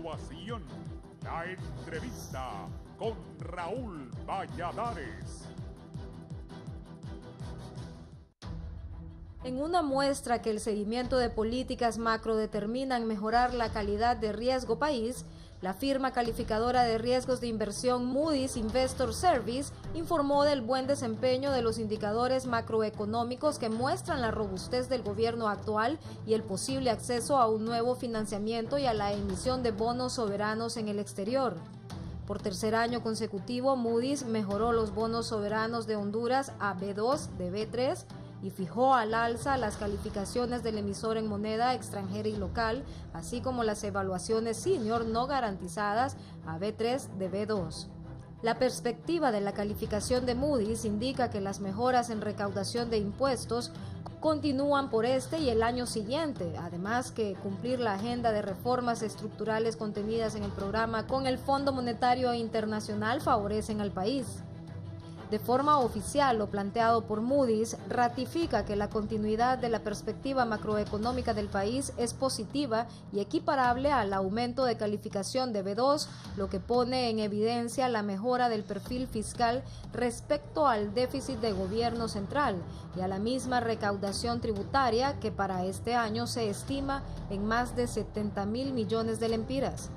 continuación, la entrevista con Raúl Valladares. En una muestra que el seguimiento de políticas macro determinan mejorar la calidad de riesgo país, la firma calificadora de riesgos de inversión Moody's Investor Service informó del buen desempeño de los indicadores macroeconómicos que muestran la robustez del gobierno actual y el posible acceso a un nuevo financiamiento y a la emisión de bonos soberanos en el exterior. Por tercer año consecutivo, Moody's mejoró los bonos soberanos de Honduras a B2 de B3 y fijó al alza las calificaciones del emisor en moneda extranjera y local, así como las evaluaciones senior no garantizadas a B3 de B2. La perspectiva de la calificación de Moody's indica que las mejoras en recaudación de impuestos continúan por este y el año siguiente, además que cumplir la agenda de reformas estructurales contenidas en el programa con el Fondo Monetario Internacional favorecen al país. De forma oficial, lo planteado por Moody's ratifica que la continuidad de la perspectiva macroeconómica del país es positiva y equiparable al aumento de calificación de B2, lo que pone en evidencia la mejora del perfil fiscal respecto al déficit de gobierno central y a la misma recaudación tributaria que para este año se estima en más de 70.000 millones de lempiras.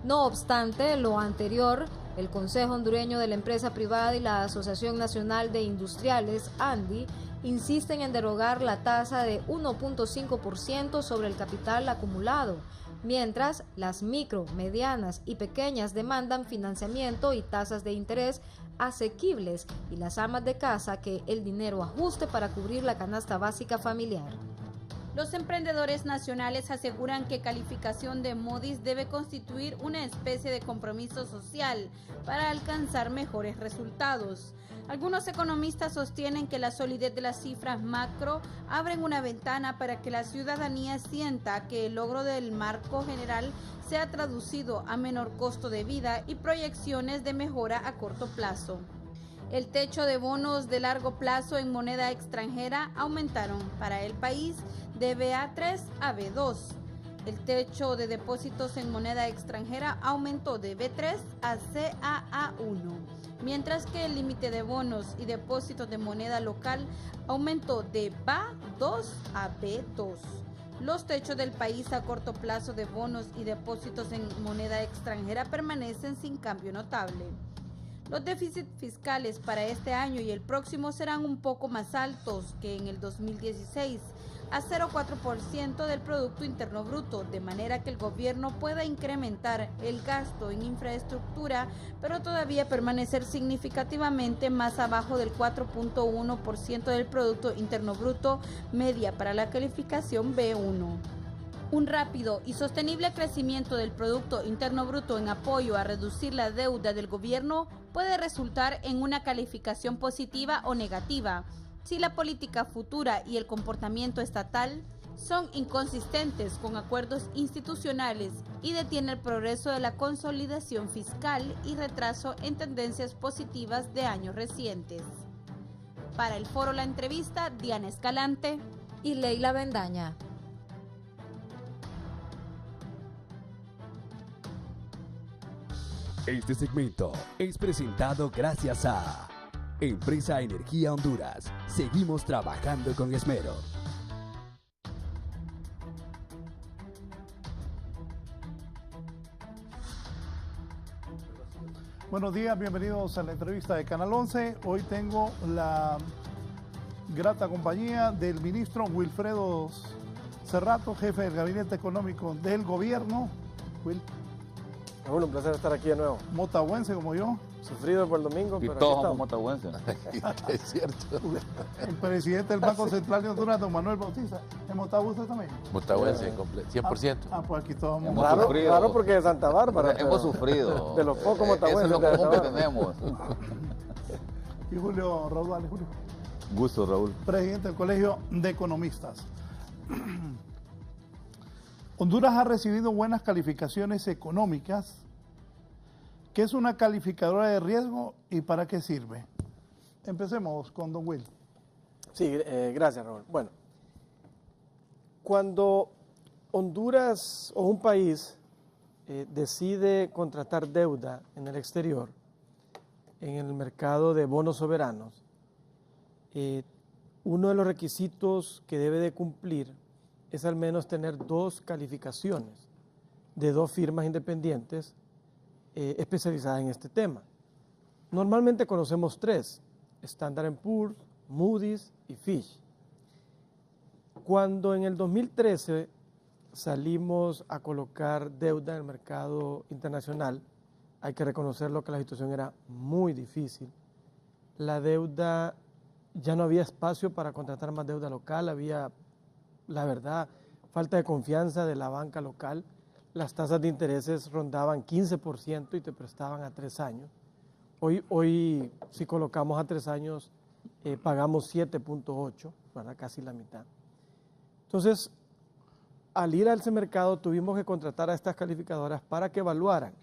No obstante lo anterior, el Consejo Hondureño de la Empresa Privada y la Asociación Nacional de Industriales, ANDI, insisten en derogar la tasa de 1.5% sobre el capital acumulado, mientras las micro, medianas y pequeñas demandan financiamiento y tasas de interés asequibles y las amas de casa que el dinero ajuste para cubrir la canasta básica familiar. Los emprendedores nacionales aseguran que calificación de Moody's debe constituir una especie de compromiso social para alcanzar mejores resultados. Algunos economistas sostienen que la solidez de las cifras macro abren una ventana para que la ciudadanía sienta que el logro del marco general sea traducido a menor costo de vida y proyecciones de mejora a corto plazo. El techo de bonos de largo plazo en moneda extranjera aumentaron para el país de BA3 a B2. El techo de depósitos en moneda extranjera aumentó de B3 a CAA1, mientras que el límite de bonos y depósitos de moneda local aumentó de BA2 a B2. Los techos del país a corto plazo de bonos y depósitos en moneda extranjera permanecen sin cambio notable. Los déficits fiscales para este año y el próximo serán un poco más altos que en el 2016, a 0,4% del Producto Interno Bruto, de manera que el gobierno pueda incrementar el gasto en infraestructura, pero todavía permanecer significativamente más abajo del 4,1% del Producto Interno Bruto, media para la calificación B1. Un rápido y sostenible crecimiento del Producto Interno Bruto en apoyo a reducir la deuda del gobierno puede resultar en una calificación positiva o negativa si la política futura y el comportamiento estatal son inconsistentes con acuerdos institucionales y detiene el progreso de la consolidación fiscal y retraso en tendencias positivas de años recientes. Para el foro La Entrevista, Diana Escalante y Leila Bendaña. Este segmento es presentado gracias a Empresa Energía Honduras. Seguimos trabajando con esmero. Buenos días, bienvenidos a la entrevista de Canal 11. Hoy tengo la grata compañía del ministro Wilfredo Cerrato, jefe del Gabinete Económico del Gobierno. Raúl, un placer estar aquí de nuevo. Motahuense como yo. Sufrido por el domingo, y pero todos somos motahuenses. Es cierto. El presidente del Banco Central de Honduras, don Manuel Bautista. ¿Es Motagüense también? Motahuense, 100%. Pues aquí todos Hemos raro, sufrido. raro porque de Santa Bárbara. Hemos sufrido. De los pocos motahuenses. Eso es lo de común que Santa Bárbara. tenemos. Y Julio Raudales, Julio. Gusto, Raúl. Presidente del Colegio de Economistas. Honduras ha recibido buenas calificaciones económicas. ¿Qué es una calificadora de riesgo y para qué sirve? Empecemos con don Will. Sí, gracias, Raúl. Bueno, cuando Honduras o un país decide contratar deuda en el exterior, en el mercado de bonos soberanos, uno de los requisitos que debe de cumplir es al menos tener 2 calificaciones de 2 firmas independientes especializadas en este tema. Normalmente conocemos 3, Standard & Poor's, Moody's y Fitch. Cuando en el 2013 salimos a colocar deuda en el mercado internacional, hay que reconocerlo que la situación era muy difícil. La deuda, ya no había espacio para contratar más deuda local, había, la verdad, falta de confianza de la banca local. Las tasas de intereses rondaban 15% y te prestaban a 3 años. Hoy si colocamos a 3 años, pagamos 7.8, ¿verdad? Casi la mitad. Entonces, al ir a ese mercado tuvimos que contratar a estas calificadoras para que evaluaran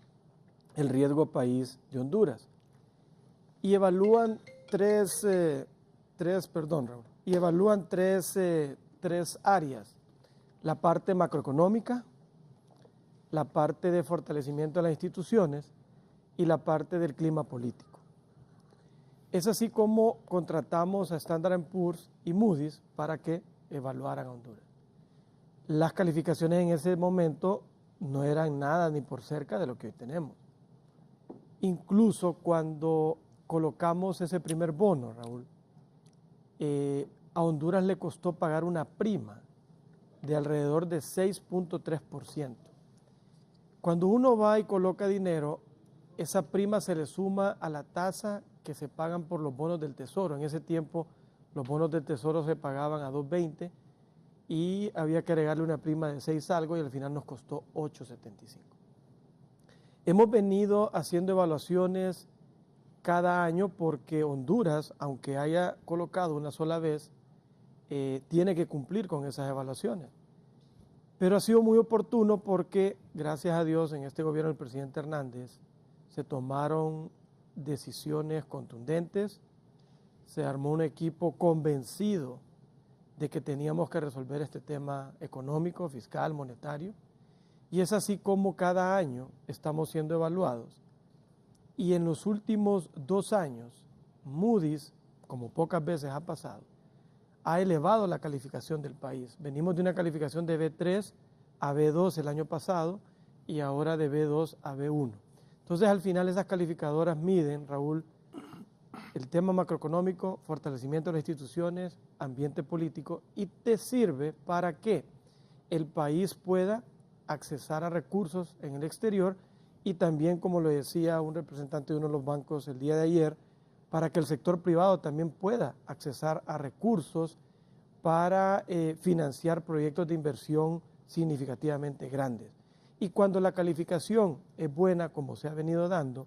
el riesgo país de Honduras. Y evalúan tres áreas: la parte macroeconómica, la parte de fortalecimiento de las instituciones y la parte del clima político. Es así como contratamos a Standard & Poor's y Moody's para que evaluaran a Honduras. Las calificaciones en ese momento no eran nada ni por cerca de lo que hoy tenemos. Incluso cuando colocamos ese primer bono, Raúl, a Honduras le costó pagar una prima de alrededor de 6.3%. Cuando uno va y coloca dinero, esa prima se le suma a la tasa que se pagan por los bonos del Tesoro. En ese tiempo los bonos del Tesoro se pagaban a 2.20 y había que agregarle una prima de 6 algo y al final nos costó 8.75. Hemos venido haciendo evaluaciones cada año porque Honduras, aunque haya colocado una sola vez, tiene que cumplir con esas evaluaciones. Pero ha sido muy oportuno porque, gracias a Dios, en este gobierno del presidente Hernández se tomaron decisiones contundentes, se armó un equipo convencido de que teníamos que resolver este tema económico, fiscal, monetario, y es así como cada año estamos siendo evaluados. Y en los últimos 2 años, Moody's, como pocas veces ha pasado, ha elevado la calificación del país. Venimos de una calificación de B3 a B2 el año pasado y ahora de B2 a B1. Entonces, al final esas calificadoras miden, Raúl, el tema macroeconómico, fortalecimiento de las instituciones, ambiente político, y te sirve para que el país pueda accesar a recursos en el exterior y también, como lo decía un representante de uno de los bancos el día de ayer, para que el sector privado también pueda accesar a recursos para financiar proyectos de inversión significativamente grandes. Y cuando la calificación es buena, como se ha venido dando,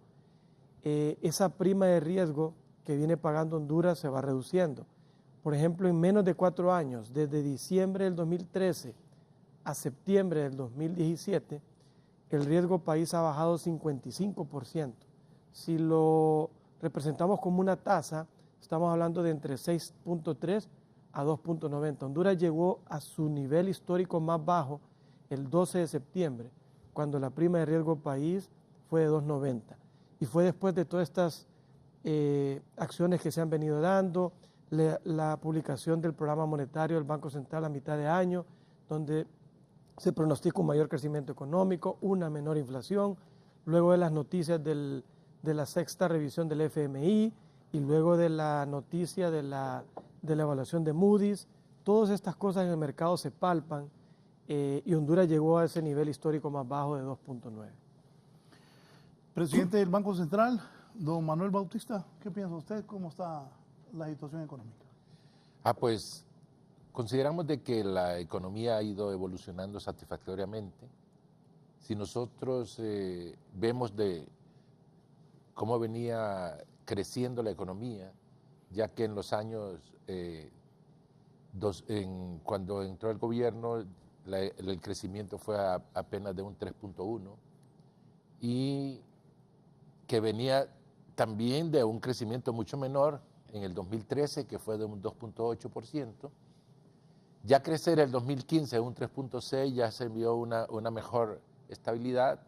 esa prima de riesgo que viene pagando Honduras se va reduciendo. Por ejemplo, en menos de 4 años, desde diciembre del 2013 a septiembre del 2017, el riesgo país ha bajado 55%. Si lo representamos como una tasa, estamos hablando de entre 6.3 a 2.90. Honduras llegó a su nivel histórico más bajo el 12 de septiembre, cuando la prima de riesgo país fue de 2.90. Y fue después de todas estas acciones que se han venido dando, la publicación del programa monetario del Banco Central a mitad de año, donde se pronostica un mayor crecimiento económico, una menor inflación, luego de las noticias de la 6ª revisión del FMI y luego de la noticia de la evaluación de Moody's. Todas estas cosas en el mercado se palpan y Honduras llegó a ese nivel histórico más bajo de 2.9. Presidente del Banco Central, don Manuel Bautista, ¿qué piensa usted? ¿Cómo está la situación económica? Pues consideramos de que la economía ha ido evolucionando satisfactoriamente. Si nosotros vemos de cómo venía creciendo la economía, ya que en los años, cuando entró el gobierno, el crecimiento fue apenas de un 3.1 y que venía también de un crecimiento mucho menor en el 2013, que fue de un 2.8%. Ya crecer el 2015 un 3.6 ya se vio una mejor estabilidad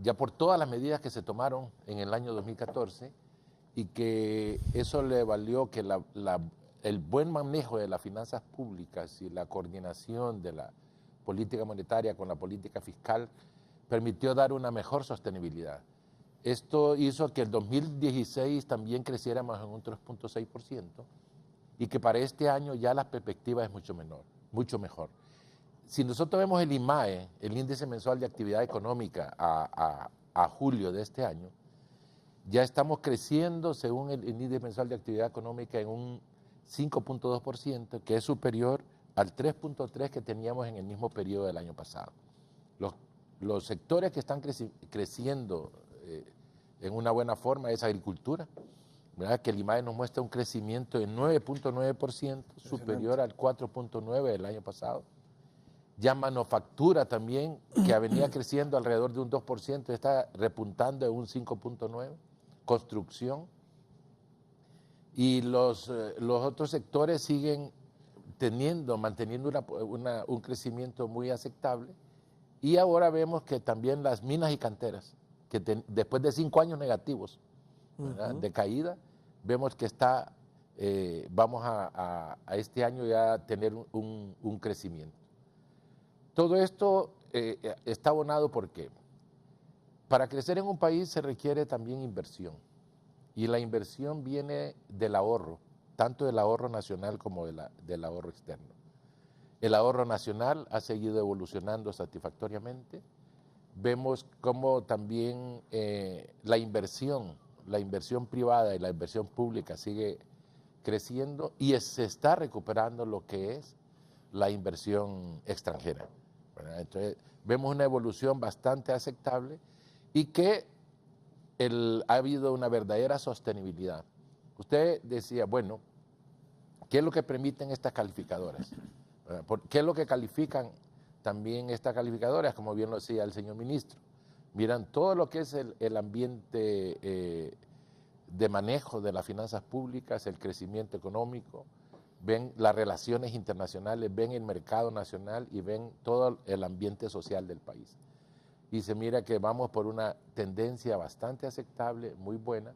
ya por todas las medidas que se tomaron en el año 2014 y que eso le valió que el buen manejo de las finanzas públicas y la coordinación de la política monetaria con la política fiscal permitió dar una mejor sostenibilidad. Esto hizo que el 2016 también creciéramos en un 3.6% y que para este año ya la perspectiva es mucho mejor. Si nosotros vemos el IMAE, el Índice Mensual de Actividad Económica, a julio de este año, ya estamos creciendo, según el Índice Mensual de Actividad Económica, en un 5.2%, que es superior al 3.3% que teníamos en el mismo periodo del año pasado. Los sectores que están creciendo en una buena forma es agricultura, ¿verdad? Que el IMAE nos muestra un crecimiento de 9.9%, superior al 4.9% del año pasado. Ya manufactura también, que venía creciendo alrededor de un 2%, está repuntando en un 5.9%. Construcción. Y los otros sectores siguen manteniendo un crecimiento muy aceptable. Y ahora vemos que también las minas y canteras, que después de 5 años negativos, ¿verdad?, de caída, vemos que vamos a este año ya tener un crecimiento. Todo esto está abonado porque para crecer en un país se requiere también inversión. Y la inversión viene del ahorro, tanto del ahorro nacional como del ahorro externo. El ahorro nacional ha seguido evolucionando satisfactoriamente. Vemos cómo también la inversión privada y la inversión pública sigue creciendo y se está recuperando lo que es la inversión extranjera, ¿verdad? Entonces, vemos una evolución bastante aceptable y que ha habido una verdadera sostenibilidad. Usted decía, bueno, ¿qué es lo que permiten estas calificadoras? ¿Qué es lo que califican también estas calificadoras? Como bien lo decía el señor ministro. Miran todo lo que es el ambiente de manejo de las finanzas públicas, el crecimiento económico, ven las relaciones internacionales, ven el mercado nacional y ven todo el ambiente social del país. Y se mira que vamos por una tendencia bastante aceptable, muy buena,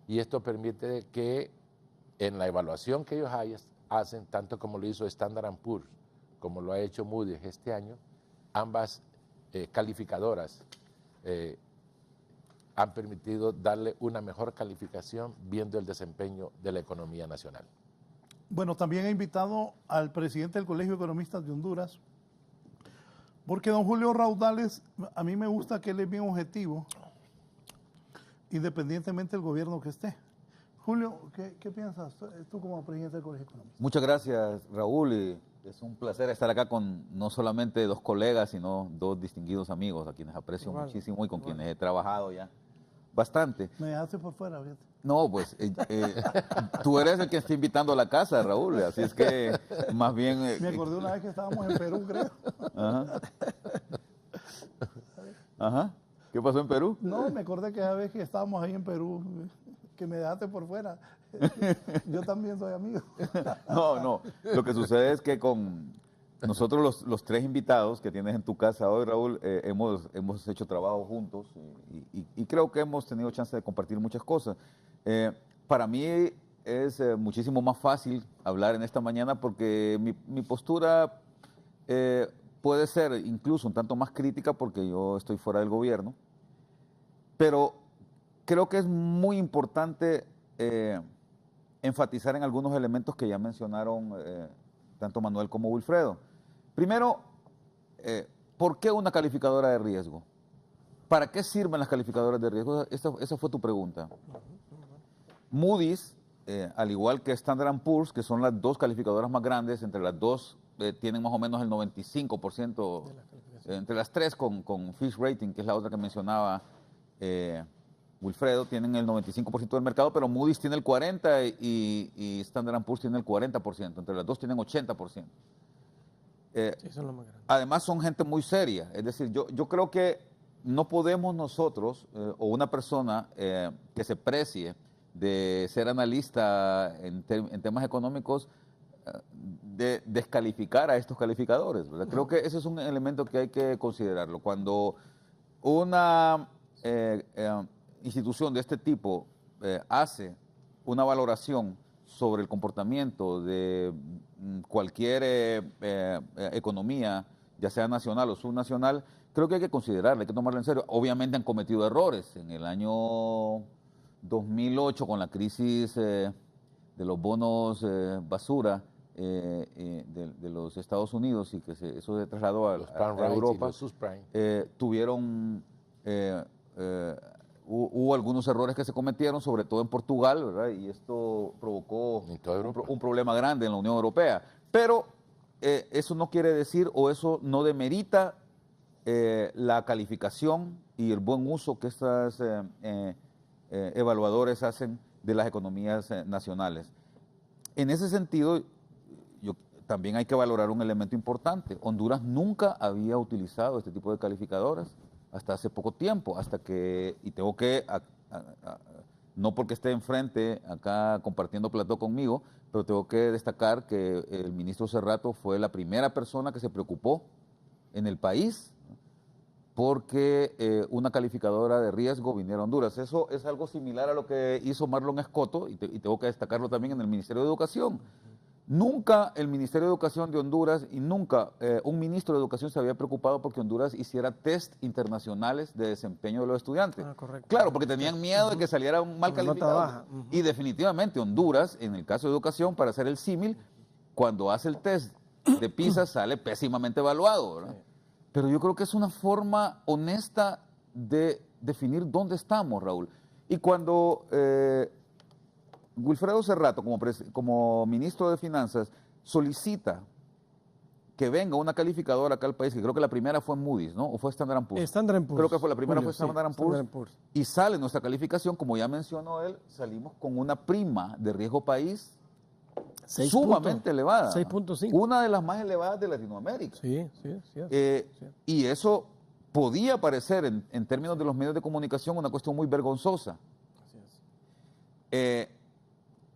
y esto permite que en la evaluación que ellos hacen, tanto como lo hizo Standard & Poor's, como lo ha hecho Moody's este año, ambas calificadoras han permitido darle una mejor calificación viendo el desempeño de la economía nacional. Bueno, también he invitado al presidente del Colegio de Economistas de Honduras, porque don Julio Raudales, a mí me gusta que él es bien objetivo, independientemente del gobierno que esté. Julio, ¿qué piensas tú como presidente del Colegio de Economistas? Muchas gracias, Raúl. Y es un placer estar acá con no solamente 2 colegas, sino 2 distinguidos amigos, a quienes aprecio muchísimo y con quienes he trabajado ya bastante. Me dejaste por fuera, fíjate. No, pues tú eres el que está invitando a la casa, Raúl, así es que más bien... Me acordé una vez que estábamos en Perú, creo. Ajá. Ajá. ¿Qué pasó en Perú? No, me acordé que esa vez que estábamos ahí en Perú, que me dejaste por fuera. Yo también soy amigo. No. Lo que sucede es que con nosotros los 3 invitados que tienes en tu casa hoy, Raúl, hemos hecho trabajo juntos y creo que hemos tenido chance de compartir muchas cosas. Para mí es muchísimo más fácil hablar en esta mañana porque mi postura puede ser incluso un tanto más crítica porque yo estoy fuera del gobierno, pero creo que es muy importante enfatizar en algunos elementos que ya mencionaron tanto Manuel como Wilfredo. Primero, ¿por qué una calificadora de riesgo? ¿Para qué sirven las calificadoras de riesgo? Esa fue tu pregunta. Moody's, al igual que Standard & Poor's, que son las 2 calificadoras más grandes, entre las 2 tienen más o menos el 95%, entre las 3 con Fitch Rating, que es la otra que mencionaba Wilfredo, tienen el 95% del mercado, pero Moody's tiene el 40% y Standard & Poor's tiene el 40%, entre las 2 tienen 80%. Sí, son lo más grande. Además son gente muy seria, es decir, yo creo que no podemos nosotros o una persona que se precie de ser analista en temas económicos de descalificar a estos calificadores, ¿verdad? Creo que ese es un elemento que hay que considerarlo. Cuando una institución de este tipo hace una valoración sobre el comportamiento de cualquier economía, ya sea nacional o subnacional, creo que hay que considerarla, hay que tomarla en serio. Obviamente han cometido errores. En el año 2008, con la crisis de los bonos basura de los Estados Unidos, y que eso se trasladó a Europa, tuvieron... hubo algunos errores que se cometieron, sobre todo en Portugal, ¿verdad? Y esto provocó un problema grande en la Unión Europea. Pero eso no quiere decir, o eso no demerita la calificación y el buen uso que estos evaluadores hacen de las economías nacionales. En ese sentido, también hay que valorar un elemento importante. Honduras nunca había utilizado este tipo de calificadoras hasta hace poco tiempo, hasta que, y tengo que, no porque esté enfrente acá compartiendo plató conmigo, pero tengo que destacar que el ministro Cerrato fue la primera persona que se preocupó en el país porque una calificadora de riesgo viniera a Honduras. Eso es algo similar a lo que hizo Marlon Escoto, y tengo que destacarlo también en el Ministerio de Educación. Nunca el Ministerio de Educación de Honduras y nunca un ministro de Educación se había preocupado porque Honduras hiciera test internacionales de desempeño de los estudiantes. Correcto. Claro, porque tenían miedo de que saliera un mal calificado. Y definitivamente Honduras, en el caso de educación, para hacer el símil, cuando hace el test de PISA sale pésimamente evaluado, ¿verdad? Sí. Pero yo creo que es una forma honesta de definir dónde estamos, Raúl. Y cuando Wilfredo Cerrato, como ministro de Finanzas, solicita que venga una calificadora acá al país, que creo que la primera fue Moody's, ¿no? ¿O fue Standard & Poor's? Standard & Poor's. Creo que fue la primera, fue Sí, Standard & Poor's. Y sale nuestra calificación, como ya mencionó él, salimos con una prima de riesgo país sumamente elevada. 6.5. Una de las más elevadas de Latinoamérica. Sí. Y eso podía parecer, en términos de los medios de comunicación, una cuestión muy vergonzosa. Así es.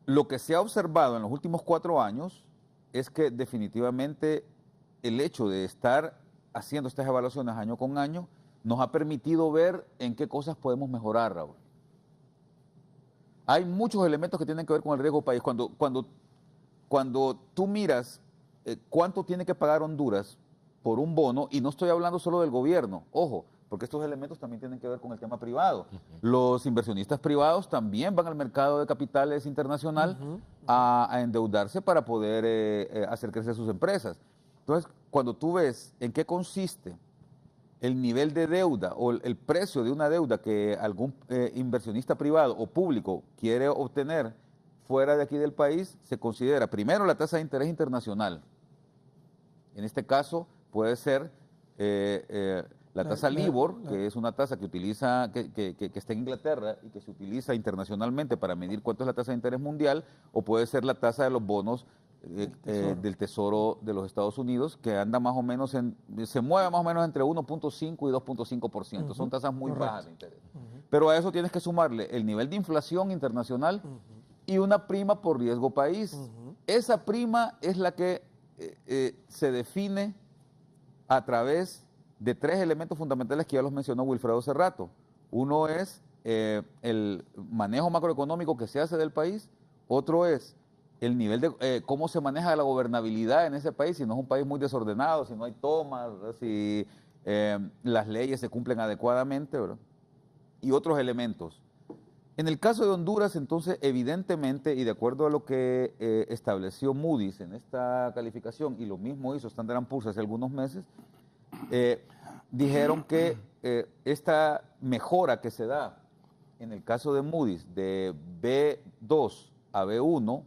Lo que se ha observado en los últimos 4 años es que definitivamente el hecho de estar haciendo estas evaluaciones año con año nos ha permitido ver en qué cosas podemos mejorar, Raúl. Hay muchos elementos que tienen que ver con el riesgo país. Cuando tú miras cuánto tiene que pagar Honduras por un bono, y no estoy hablando solo del gobierno, ojo, porque estos elementos también tienen que ver con el tema privado. Los inversionistas privados también van al mercado de capitales internacional a endeudarse para poder hacer crecer sus empresas. Entonces, cuando tú ves en qué consiste el nivel de deuda o el precio de una deuda que algún inversionista privado o público quiere obtener fuera de aquí del país, se considera primero la tasa de interés internacional. En este caso puede ser la tasa LIBOR, que es una tasa que utiliza, que está en Inglaterra y que se utiliza internacionalmente para medir cuánto es la tasa de interés mundial, o puede ser la tasa de los bonos del Tesoro de los Estados Unidos, que anda más o menos se mueve más o menos entre 1.5 y 2.5%. Son tasas muy bajas de interés. Pero a eso tienes que sumarle el nivel de inflación internacional y una prima por riesgo país. Esa prima es la que se define a través de 3 elementos fundamentales que ya los mencionó Wilfredo Cerrato. Uno es el manejo macroeconómico que se hace del país, otro es el nivel de cómo se maneja la gobernabilidad en ese país, si no es un país muy desordenado, si no hay tomas, ¿verdad? Si las leyes se cumplen adecuadamente, ¿verdad? Y otros elementos. En el caso de Honduras, entonces, evidentemente, y de acuerdo a lo que estableció Moody's en esta calificación, y lo mismo hizo Standard & Poor's hace algunos meses, dijeron que esta mejora que se da en el caso de Moody's de B2 a B1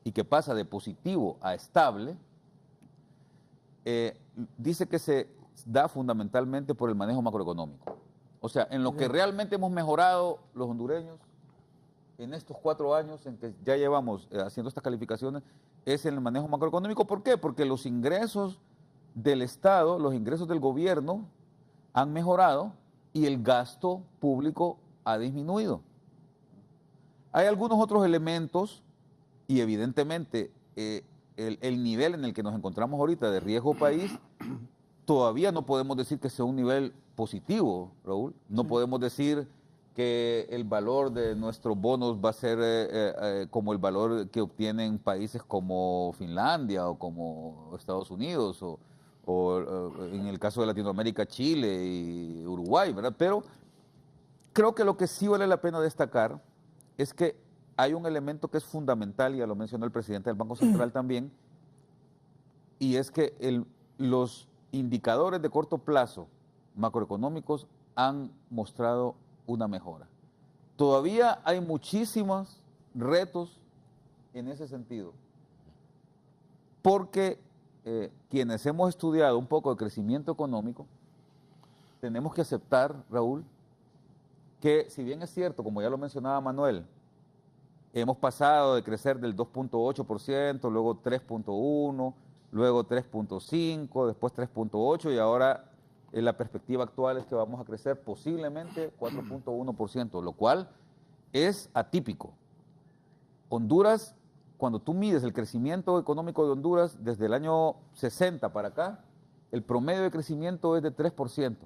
y que pasa de positivo a estable, dice que se da fundamentalmente por el manejo macroeconómico. O sea, en lo que realmente hemos mejorado los hondureños en estos 4 años en que ya llevamos haciendo estas calificaciones es en el manejo macroeconómico. ¿Por qué? Porque los ingresos del Estado, los ingresos del gobierno han mejorado y el gasto público ha disminuido. Hay algunos otros elementos y evidentemente el nivel en el que nos encontramos ahorita de riesgo país, todavía no podemos decir que sea un nivel positivo, Raúl. No podemos decir que el valor de nuestros bonos va a ser como el valor que obtienen países como Finlandia o como Estados Unidos o en el caso de Latinoamérica, Chile y Uruguay, ¿verdad? Pero creo que lo que sí vale la pena destacar es que hay un elemento que es fundamental, y ya lo mencionó el presidente del Banco Central también, y es que los indicadores de corto plazo macroeconómicos han mostrado una mejora. Todavía hay muchísimos retos en ese sentido, porque quienes hemos estudiado un poco de crecimiento económico, tenemos que aceptar, Raúl, que si bien es cierto, como ya lo mencionaba Manuel, hemos pasado de crecer del 2.8%, luego 3.1%, luego 3.5%, después 3.8% y ahora la perspectiva actual es que vamos a crecer posiblemente 4.1%, lo cual es atípico. Honduras, cuando tú mides el crecimiento económico de Honduras desde el año 60 para acá, el promedio de crecimiento es de 3%.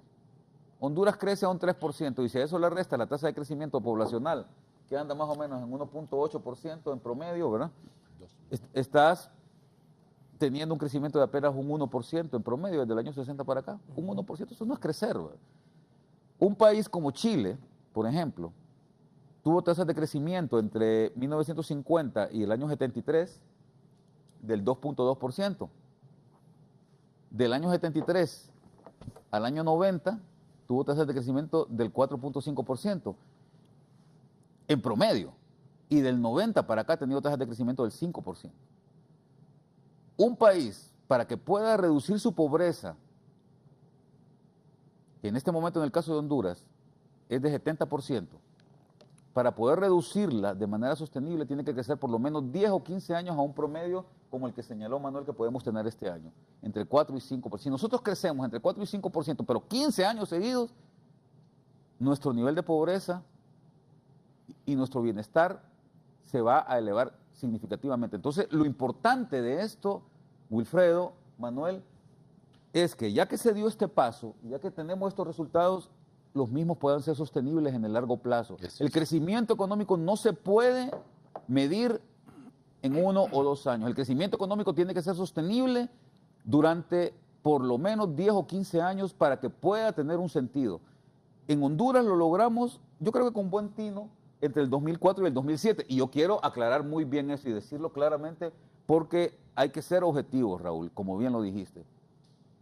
Honduras crece a un 3% y si a eso le resta la tasa de crecimiento poblacional, que anda más o menos en 1.8% en promedio, ¿verdad? Estás teniendo un crecimiento de apenas un 1% en promedio desde el año 60 para acá. Un 1%, eso no es crecer, ¿verdad? Un país como Chile, por ejemplo, tuvo tasas de crecimiento entre 1950 y el año 73 del 2.2%. Del año 73 al año 90 tuvo tasas de crecimiento del 4.5% en promedio. Y del 90 para acá ha tenido tasas de crecimiento del 5%. Un país, para que pueda reducir su pobreza, que en este momento en el caso de Honduras es de 70%, para poder reducirla de manera sostenible tiene que crecer por lo menos 10 o 15 años a un promedio como el que señaló Manuel que podemos tener este año, entre 4 y 5%. Si nosotros crecemos entre 4 y 5%, pero 15 años seguidos, nuestro nivel de pobreza y nuestro bienestar se va a elevar significativamente. Entonces, lo importante de esto, Wilfredo, Manuel, es que ya que se dio este paso, ya que tenemos estos resultados, los mismos puedan ser sostenibles en el largo plazo. El crecimiento económico no se puede medir en 1 o 2 años. El crecimiento económico tiene que ser sostenible durante por lo menos 10 o 15 años para que pueda tener un sentido. En Honduras lo logramos, yo creo que con buen tino, entre el 2004 y el 2007. Y yo quiero aclarar muy bien eso y decirlo claramente porque hay que ser objetivos, Raúl, como bien lo dijiste.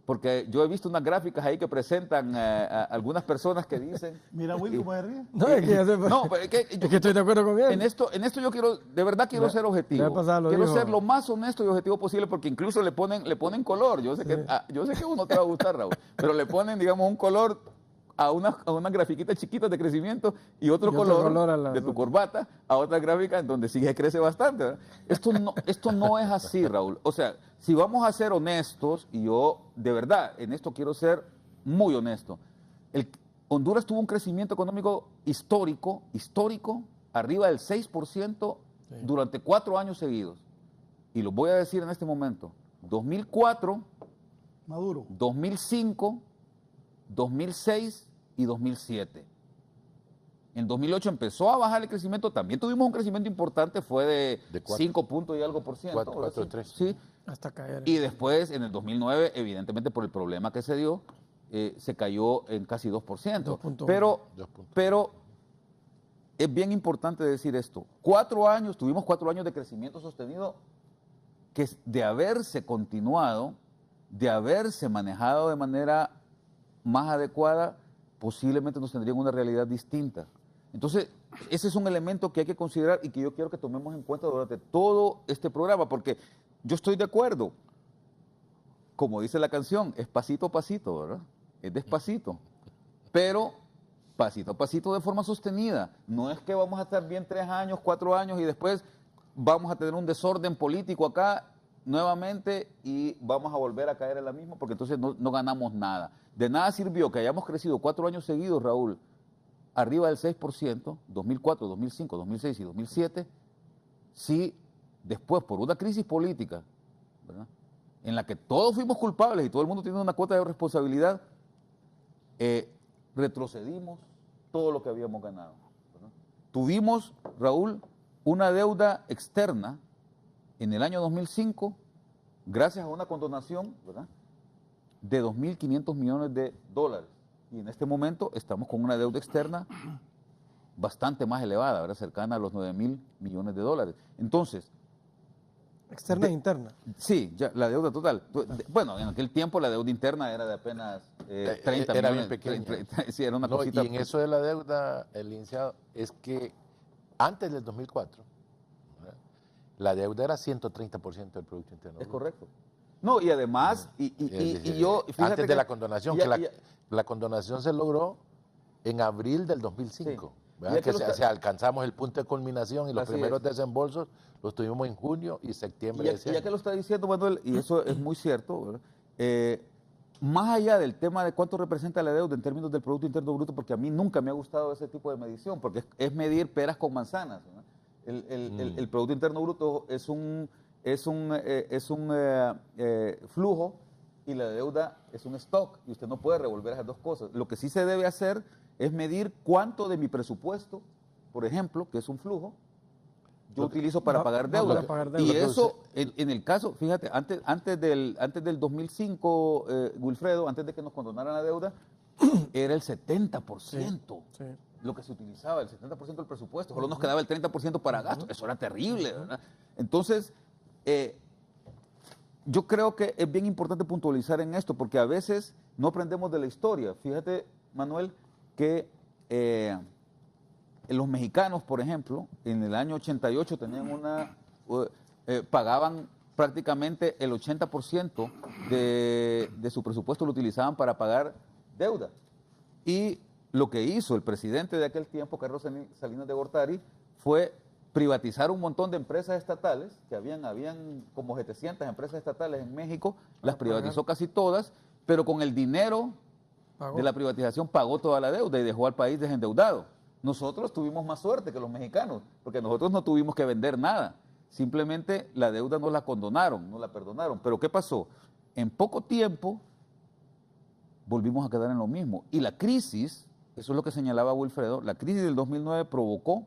Porque yo he visto unas gráficas ahí que presentan a algunas personas que dicen... Mira, Will, ¿cómo se ríe? No, es que, es que estoy de acuerdo con él. En esto yo quiero, de verdad quiero ser objetivo. Quiero ser lo más honesto y objetivo posible porque incluso le ponen color. Yo sé que uno te va a gustar, Raúl, pero le ponen, digamos, un color a unas grafiquitas chiquitas de crecimiento y otro color de tu corbata a otra gráfica en donde sí crece bastante, ¿verdad? Esto no es así, Raúl. O sea, si vamos a ser honestos, y yo de verdad en esto quiero ser muy honesto, Honduras tuvo un crecimiento económico histórico, arriba del 6% durante 4 años seguidos. Y lo voy a decir en este momento. 2004, Maduro. 2005, 2006 y 2007. En 2008 empezó a bajar el crecimiento, también tuvimos un crecimiento importante, fue de 5 puntos y algo por ciento. 4.3. Sí. Hasta caer. Y después, en el 2009, evidentemente por el problema que se dio, se cayó en casi 2%. 2.1. Pero es bien importante decir esto. Tuvimos 4 años de crecimiento sostenido que de haberse continuado, de haberse manejado de manera más adecuada, posiblemente nos tendrían una realidad distinta. Entonces, ese es un elemento que hay que considerar y que yo quiero que tomemos en cuenta durante todo este programa, porque yo estoy de acuerdo, como dice la canción, es pasito a pasito, ¿verdad? Es despacito, pero pasito a pasito de forma sostenida. No es que vamos a estar bien 3 años, 4 años y después vamos a tener un desorden político acá nuevamente y vamos a volver a caer en la misma porque entonces no ganamos nada. De nada sirvió que hayamos crecido 4 años seguidos, Raúl, arriba del 6%, 2004, 2005, 2006 y 2007, si después por una crisis política, ¿verdad?, en la que todos fuimos culpables y todo el mundo tiene una cuota de responsabilidad, retrocedimos todo lo que habíamos ganado, ¿verdad? Tuvimos, Raúl, una deuda externa en el año 2005, gracias a una condonación, ¿verdad?, de 2.500 millones de dólares. Y en este momento estamos con una deuda externa bastante más elevada, ¿verdad?, cercana a los 9.000 millones de dólares. Entonces, Externa e interna. sí, ya, la deuda total. Bueno, en aquel tiempo la deuda interna era de apenas 30 era millones. bien pequeña. Sí, era una No, cosita. y en eso de la deuda, el licenciado, es que antes del 2004, ¿verdad?, la deuda era 130% del Producto Interno Es Bruto. correcto. No, y además, y yo, fíjate antes que- de la condonación, ya- que ya- la condonación se logró en abril del 2005. Sí. ¿Verdad? Ya que Que lo está- alcanzamos el punto de culminación y los Así primeros es. desembolsos los tuvimos en junio y septiembre de ese ya año. que lo está diciendo Manuel, y eso es muy cierto, ¿verdad? Más allá del tema de cuánto representa la deuda en términos del Producto Interno Bruto, porque a mí nunca me ha gustado ese tipo de medición, porque es medir peras con manzanas, ¿verdad? El Producto Interno Bruto es un flujo y la deuda es un stock, y usted no puede revolver esas dos cosas. Lo que sí se debe hacer es medir cuánto de mi presupuesto, por ejemplo, que es un flujo, yo utilizo para pagar deuda. para pagar deuda. Y Lo que eso, en el caso, fíjate, antes del 2005, Wilfredo, antes de que nos condonaran la deuda, era el 70%. Sí. Lo que se utilizaba, el 70% del presupuesto, solo nos quedaba el 30% para gastos. Eso era terrible, ¿verdad? Entonces, yo creo que es bien importante puntualizar en esto, porque a veces no aprendemos de la historia. Fíjate, Manuel, que los mexicanos, por ejemplo, en el año 88 tenían pagaban prácticamente el 80% de su presupuesto lo utilizaban para pagar deuda. Y lo que hizo el presidente de aquel tiempo, Carlos Salinas de Gortari, fue privatizar un montón de empresas estatales, que habían como 700 empresas estatales en México, las privatizó casi todas, pero con el dinero de la privatización pagó toda la deuda y dejó al país desendeudado. Nosotros tuvimos más suerte que los mexicanos, porque nosotros no tuvimos que vender nada, simplemente la deuda nos la condonaron, nos la perdonaron. Pero ¿qué pasó? En poco tiempo volvimos a quedar en lo mismo. Y la crisis, eso es lo que señalaba Wilfredo, la crisis del 2009 provocó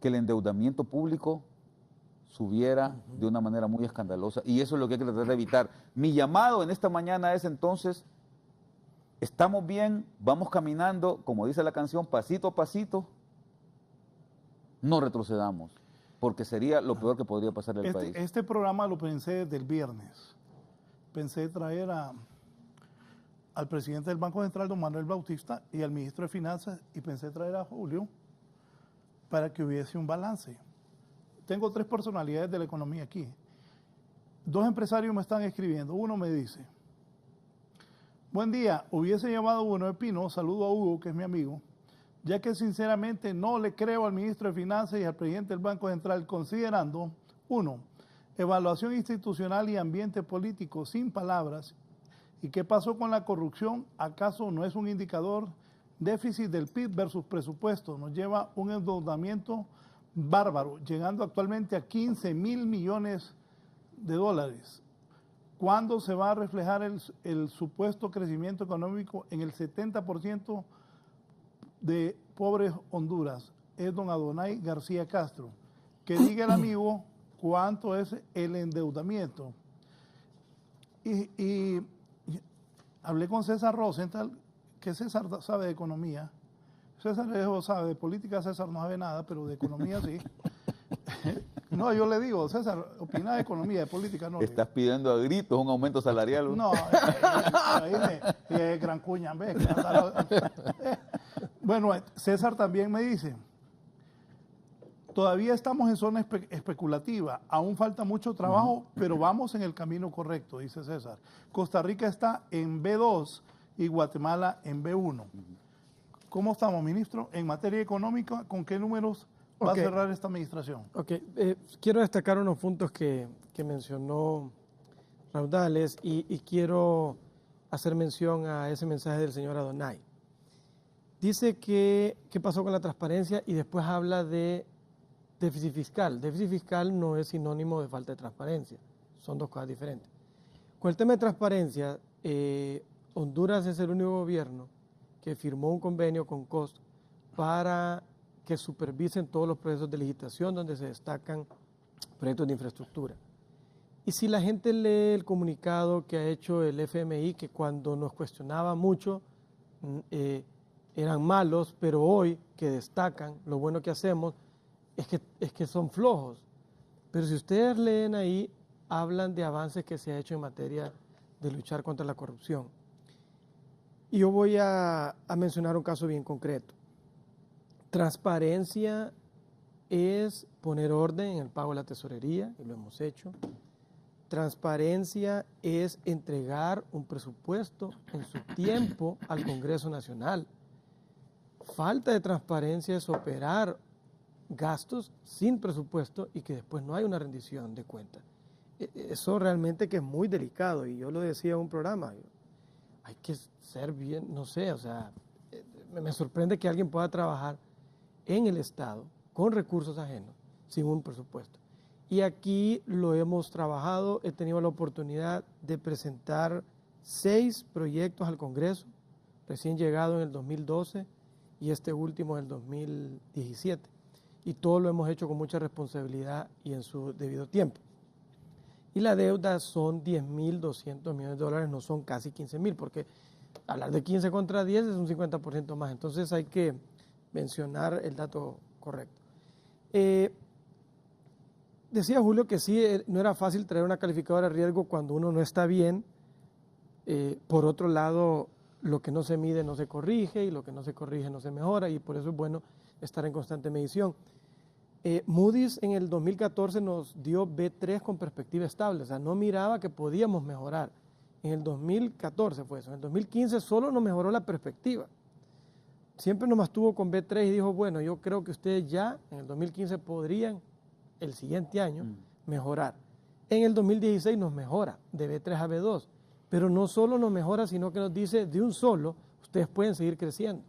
que el endeudamiento público subiera de una manera muy escandalosa, y eso es lo que hay que tratar de evitar. Mi llamado en esta mañana es entonces, estamos bien, vamos caminando, como dice la canción, pasito a pasito, no retrocedamos, porque sería lo peor que podría pasar al país. Este programa lo pensé desde el viernes. Pensé traer al presidente del Banco Central, don Manuel Bautista, y al ministro de Finanzas, y pensé traer a Julio para que hubiese un balance. Tengo 3 personalidades de la economía aquí. 2 empresarios me están escribiendo. Uno me dice: buen día, hubiese llamado Bueno de Pino, saludo a Hugo, que es mi amigo, ya que sinceramente no le creo al ministro de Finanzas y al presidente del Banco Central, considerando, 1, evaluación institucional y ambiente político sin palabras. ¿Y qué pasó con la corrupción? ¿Acaso no es un indicador? Déficit del PIB versus presupuesto nos lleva un endeudamiento bárbaro, llegando actualmente a 15.000 millones de dólares. ¿Cuándo se va a reflejar el supuesto crecimiento económico en el 70% de pobres Honduras? Es don Adonai García Castro. Que diga el amigo cuánto es el endeudamiento. Y hablé con César Rosenthal, que César sabe de economía. César sabe de política, César no sabe nada, pero de economía sí. No, yo le digo, César, opina de economía, de política no. Estás pidiendo a gritos un aumento salarial. No, ahí me gran cuña, ve. Bueno, César también me dice, todavía estamos en zona especulativa, aún falta mucho trabajo, pero vamos en el camino correcto, dice César. Costa Rica está en B2 y Guatemala en B1. ¿Cómo estamos, ministro? En materia económica, ¿con qué números va a cerrar esta administración? Ok, quiero destacar unos puntos que mencionó Raudales y quiero hacer mención a ese mensaje del señor Adonai. Dice que qué pasó con la transparencia y después habla de déficit fiscal. Déficit fiscal no es sinónimo de falta de transparencia, son 2 cosas diferentes. Con el tema de transparencia, Honduras es el único gobierno que firmó un convenio con COST para que supervisen todos los procesos de licitación donde se destacan proyectos de infraestructura. Y si la gente lee el comunicado que ha hecho el FMI, que cuando nos cuestionaba mucho eran malos, pero hoy que destacan lo bueno que hacemos es que son flojos. Pero si ustedes leen ahí, hablan de avances que se ha hecho en materia de luchar contra la corrupción. Y yo voy a mencionar un caso bien concreto. Transparencia es poner orden en el pago de la tesorería, y lo hemos hecho. Transparencia es entregar un presupuesto en su tiempo al Congreso Nacional. Falta de transparencia es operar gastos sin presupuesto y que después no hay una rendición de cuentas. Eso realmente que es muy delicado, y yo lo decía en un programa, hay que ser bien, no sé, o sea, me sorprende que alguien pueda trabajar en el Estado con recursos ajenos, sin un presupuesto. Y aquí lo hemos trabajado, he tenido la oportunidad de presentar 6 proyectos al Congreso, recién llegado en el 2012 y este último en el 2017. Y todo lo hemos hecho con mucha responsabilidad y en su debido tiempo. Y la deuda son 10.200 millones de dólares, no son casi 15.000, porque hablar de 15 contra 10 es un 50% más. Entonces hay que mencionar el dato correcto. Decía Julio que sí, no era fácil traer una calificadora de riesgo cuando uno no está bien. Por otro lado, lo que no se mide no se corrige y lo que no se corrige no se mejora, y por eso es bueno estar en constante medición. Moody's en el 2014 nos dio B3 con perspectiva estable, o sea, no miraba que podíamos mejorar. En el 2014 fue eso, en el 2015 solo nos mejoró la perspectiva. Siempre nos mantuvo con B3 y dijo, bueno, yo creo que ustedes ya en el 2015 podrían, el siguiente año, mejorar. En el 2016 nos mejora de B3 a B2, pero no solo nos mejora, sino que nos dice de un solo, ustedes pueden seguir creciendo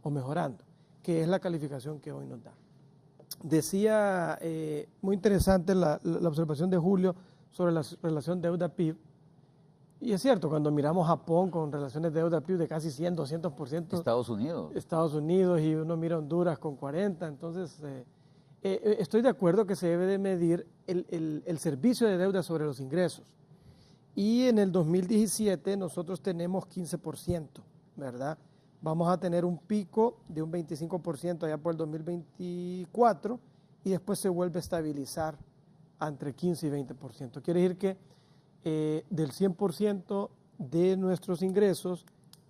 o mejorando, que es la calificación que hoy nos da. Decía, muy interesante la observación de Julio sobre la relación deuda-PIB, y es cierto, cuando miramos Japón con relaciones deuda-PIB de casi 100, 200%. Estados Unidos, y uno mira Honduras con 40%, entonces estoy de acuerdo que se debe de medir el servicio de deuda sobre los ingresos. Y en el 2017 nosotros tenemos 15%, ¿verdad? Vamos a tener un pico de un 25% allá por el 2024 y después se vuelve a estabilizar entre 15 y 20%. Quiere decir que del 100% de nuestros ingresos,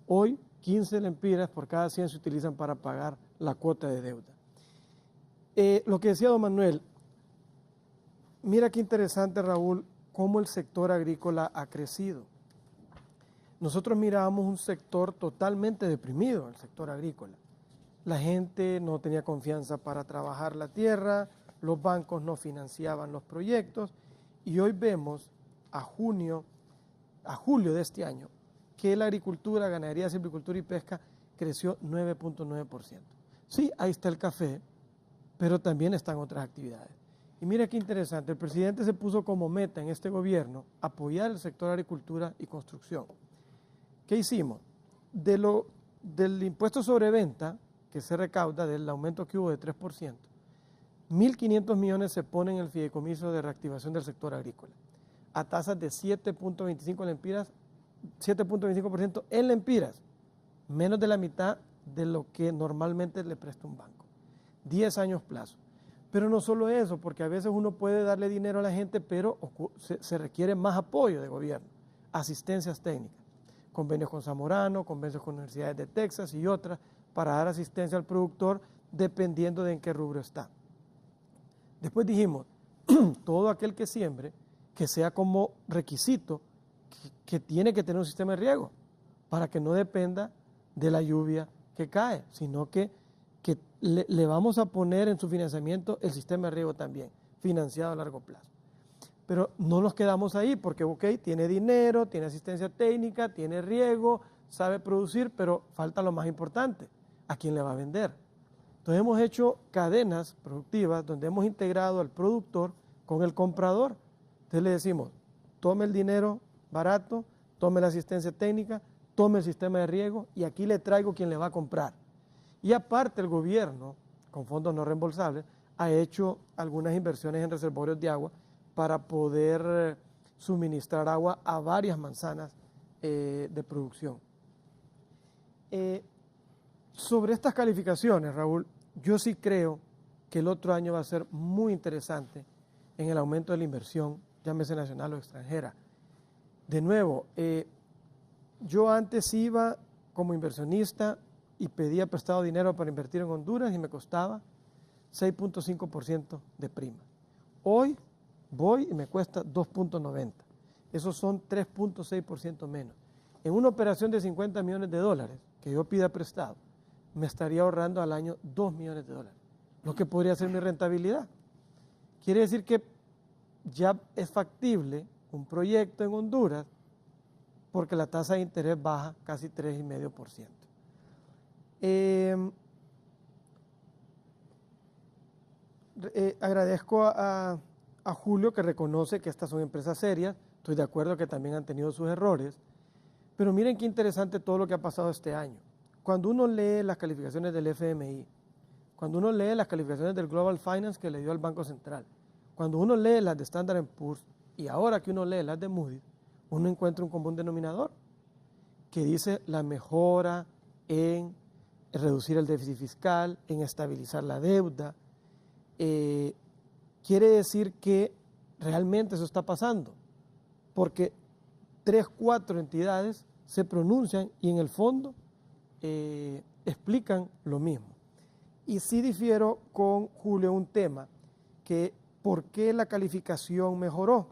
hoy 15 lempiras por cada 100 se utilizan para pagar la cuota de deuda. Lo que decía don Manuel, mira qué interesante, Raúl, cómo el sector agrícola ha crecido. Nosotros mirábamos un sector totalmente deprimido, el sector agrícola. La gente no tenía confianza para trabajar la tierra, los bancos no financiaban los proyectos, y hoy vemos a julio de este año que la agricultura, ganadería, silvicultura y pesca creció 9.9%. Sí, ahí está el café, pero también están otras actividades. Y mira qué interesante, el presidente se puso como meta en este gobierno apoyar el sector agricultura y construcción. ¿Qué hicimos? Del impuesto sobre venta que se recauda, del aumento que hubo de 3%, 1.500 millones se ponen en el fideicomiso de reactivación del sector agrícola, a tasas de 7.25 lempiras, 7.25% en lempiras, menos de la mitad de lo que normalmente le presta un banco. 10 años plazo. Pero no solo eso, porque a veces uno puede darle dinero a la gente, pero se requiere más apoyo de gobierno, asistencias técnicas, convenios con Zamorano, convenios con universidades de Texas y otras, para dar asistencia al productor dependiendo de en qué rubro está. Después dijimos, todo aquel que siembre, que sea como requisito, que tiene que tener un sistema de riego, para que no dependa de la lluvia que cae, sino que le vamos a poner en su financiamiento el sistema de riego también, financiado a largo plazo. Pero no nos quedamos ahí porque, ok, tiene dinero, tiene asistencia técnica, tiene riego, sabe producir, pero falta lo más importante, ¿a quién le va a vender? Entonces hemos hecho cadenas productivas donde hemos integrado al productor con el comprador. Entonces le decimos, tome el dinero barato, tome la asistencia técnica, tome el sistema de riego y aquí le traigo quien le va a comprar. Y aparte el gobierno, con fondos no reembolsables, ha hecho algunas inversiones en reservorios de agua para poder suministrar agua a varias manzanas de producción. Sobre estas calificaciones, Raúl, yo sí creo que el otro año va a ser muy interesante en el aumento de la inversión, llámese nacional o extranjera. De nuevo, yo antes iba como inversionista y pedía prestado dinero para invertir en Honduras y me costaba 6.5% de prima. Hoy voy y me cuesta 2.90. Esos son 3.6% menos. En una operación de 50 millones de dólares que yo pida prestado, me estaría ahorrando al año 2 millones de dólares, lo que podría ser mi rentabilidad. Quiere decir que ya es factible un proyecto en Honduras porque la tasa de interés baja casi 3,5%. Agradezco a Julio que reconoce que estas son empresas serias. Estoy de acuerdo que también han tenido sus errores, pero miren qué interesante todo lo que ha pasado este año. Cuando uno lee las calificaciones del FMI, cuando uno lee las calificaciones del Global Finance que le dio al Banco Central, cuando uno lee las de Standard & Poor's y ahora que uno lee las de Moody's, uno encuentra un común denominador que dice la mejora en reducir el déficit fiscal, en estabilizar la deuda. Quiere decir que realmente eso está pasando, porque 3, 4 entidades se pronuncian y en el fondo explican lo mismo. Y sí difiero con Julio un tema, que ¿por qué la calificación mejoró?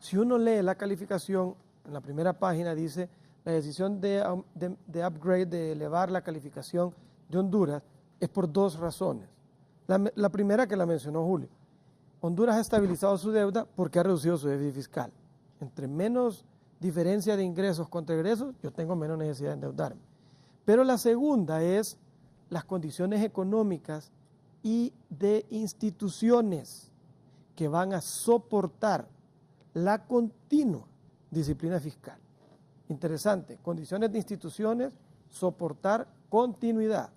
Si uno lee la calificación, en la primera página dice la decisión de upgrade, de elevar la calificación de Honduras, es por 2 razones. La primera que la mencionó Julio, Honduras ha estabilizado su deuda porque ha reducido su déficit fiscal. Entre menos diferencia de ingresos contra egresos, yo tengo menos necesidad de endeudarme. Pero la segunda es las condiciones económicas y de instituciones que van a soportar la continua disciplina fiscal. Interesante, condiciones de instituciones, soportar continuidad.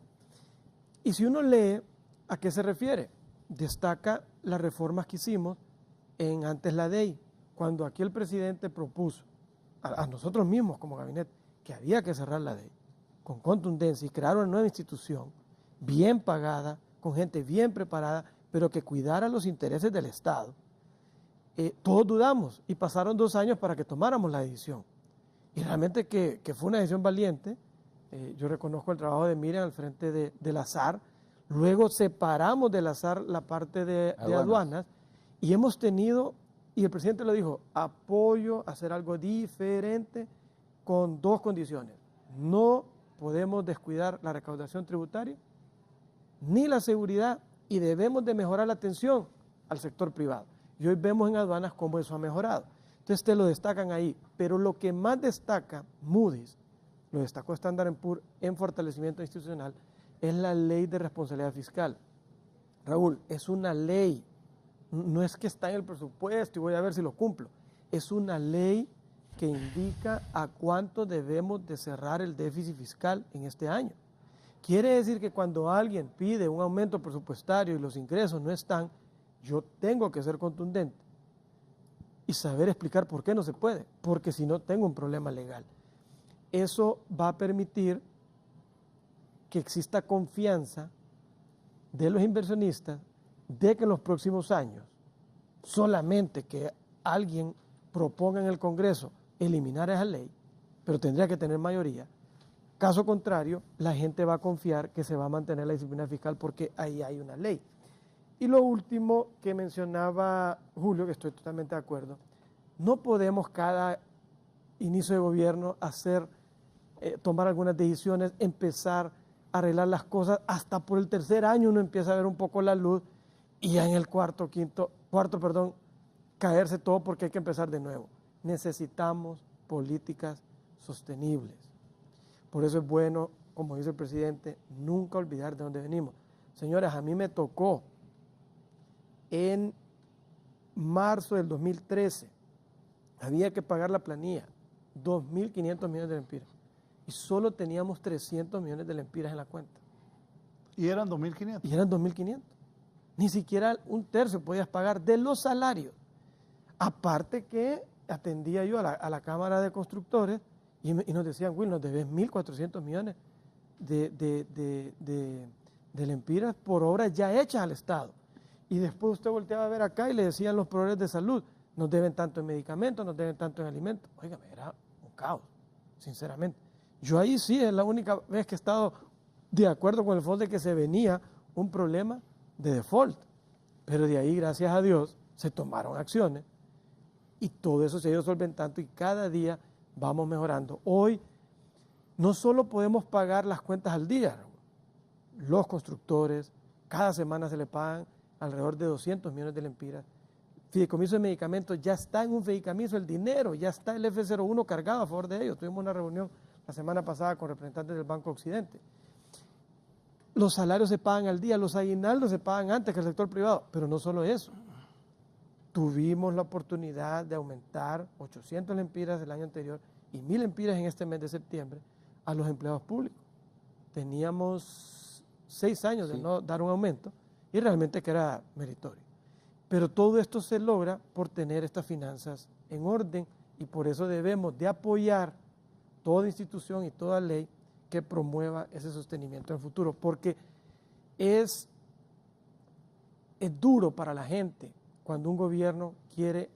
Y si uno lee, ¿a qué se refiere? Destaca las reformas que hicimos en antes la DEI, cuando aquí el presidente propuso a nosotros mismos como gabinete que había que cerrar la DEI con contundencia y crear una nueva institución bien pagada, con gente bien preparada, pero que cuidara los intereses del Estado. Todos dudamos y pasaron 2 años para que tomáramos la decisión. Y realmente que fue una decisión valiente. Yo reconozco el trabajo de Miriam al frente del ASAR. Luego separamos del ASAR la parte de aduanas y hemos tenido, y el presidente lo dijo, apoyo a hacer algo diferente con 2 condiciones. No podemos descuidar la recaudación tributaria ni la seguridad y debemos de mejorar la atención al sector privado. Y hoy vemos en aduanas cómo eso ha mejorado. Entonces te lo destacan ahí, pero lo que más destaca Moody's, lo destacó Standard & Poor's en fortalecimiento institucional, es la ley de responsabilidad fiscal. Raúl, es una ley, no es que está en el presupuesto y voy a ver si lo cumplo, es una ley que indica a cuánto debemos de cerrar el déficit fiscal en este año. Quiere decir que cuando alguien pide un aumento presupuestario y los ingresos no están, yo tengo que ser contundente y saber explicar por qué no se puede, porque si no tengo un problema legal. Eso va a permitir que exista confianza de los inversionistas de que en los próximos años, solamente que alguien proponga en el Congreso eliminar esa ley, pero tendría que tener mayoría. Caso contrario, la gente va a confiar que se va a mantener la disciplina fiscal porque ahí hay una ley. Y lo último que mencionaba Julio, que estoy totalmente de acuerdo, no podemos cada inicio de gobierno tomar algunas decisiones, empezar a arreglar las cosas, hasta por el 3er año uno empieza a ver un poco la luz y ya en el cuarto, caerse todo porque hay que empezar de nuevo. Necesitamos políticas sostenibles. Por eso es bueno, como dice el presidente, nunca olvidar de dónde venimos. Señores, a mí me tocó en marzo del 2013, había que pagar la planilla 2.500 millones de lempiras. Y solo teníamos 300 millones de lempiras en la cuenta. Y eran 2.500. Y eran 2.500. Ni siquiera un tercio podías pagar de los salarios. Aparte que atendía yo a la Cámara de Constructores y nos decían, Will, nos debes 1.400 millones de lempiras por obras ya hechas al Estado. Y después usted volteaba a ver acá y le decían los proveedores de salud, nos deben tanto en medicamentos, nos deben tanto en alimentos. Óigame, era un caos, sinceramente. Yo ahí sí es la única vez que he estado de acuerdo con el fondo de que se venía un problema de default. Pero de ahí, gracias a Dios, se tomaron acciones y todo eso se ha ido solventando y cada día vamos mejorando. Hoy no solo podemos pagar las cuentas al día, los constructores, cada semana se le pagan alrededor de 200 millones de lempiras. Fideicomiso de medicamentos, ya está en un fideicomiso el dinero, ya está el F01 cargado a favor de ellos. Tuvimos una reunión la semana pasada con representantes del Banco Occidente. Los salarios se pagan al día, los aguinaldos se pagan antes que el sector privado, pero no solo eso. Tuvimos la oportunidad de aumentar 800 lempiras el año anterior y 1.000 lempiras en este mes de septiembre a los empleados públicos. Teníamos 6 años de no dar un aumento y realmente que era meritorio. Pero todo esto se logra por tener estas finanzas en orden y por eso debemos de apoyar toda institución y toda ley que promueva ese sostenimiento en el futuro, porque es duro para la gente cuando un gobierno quiere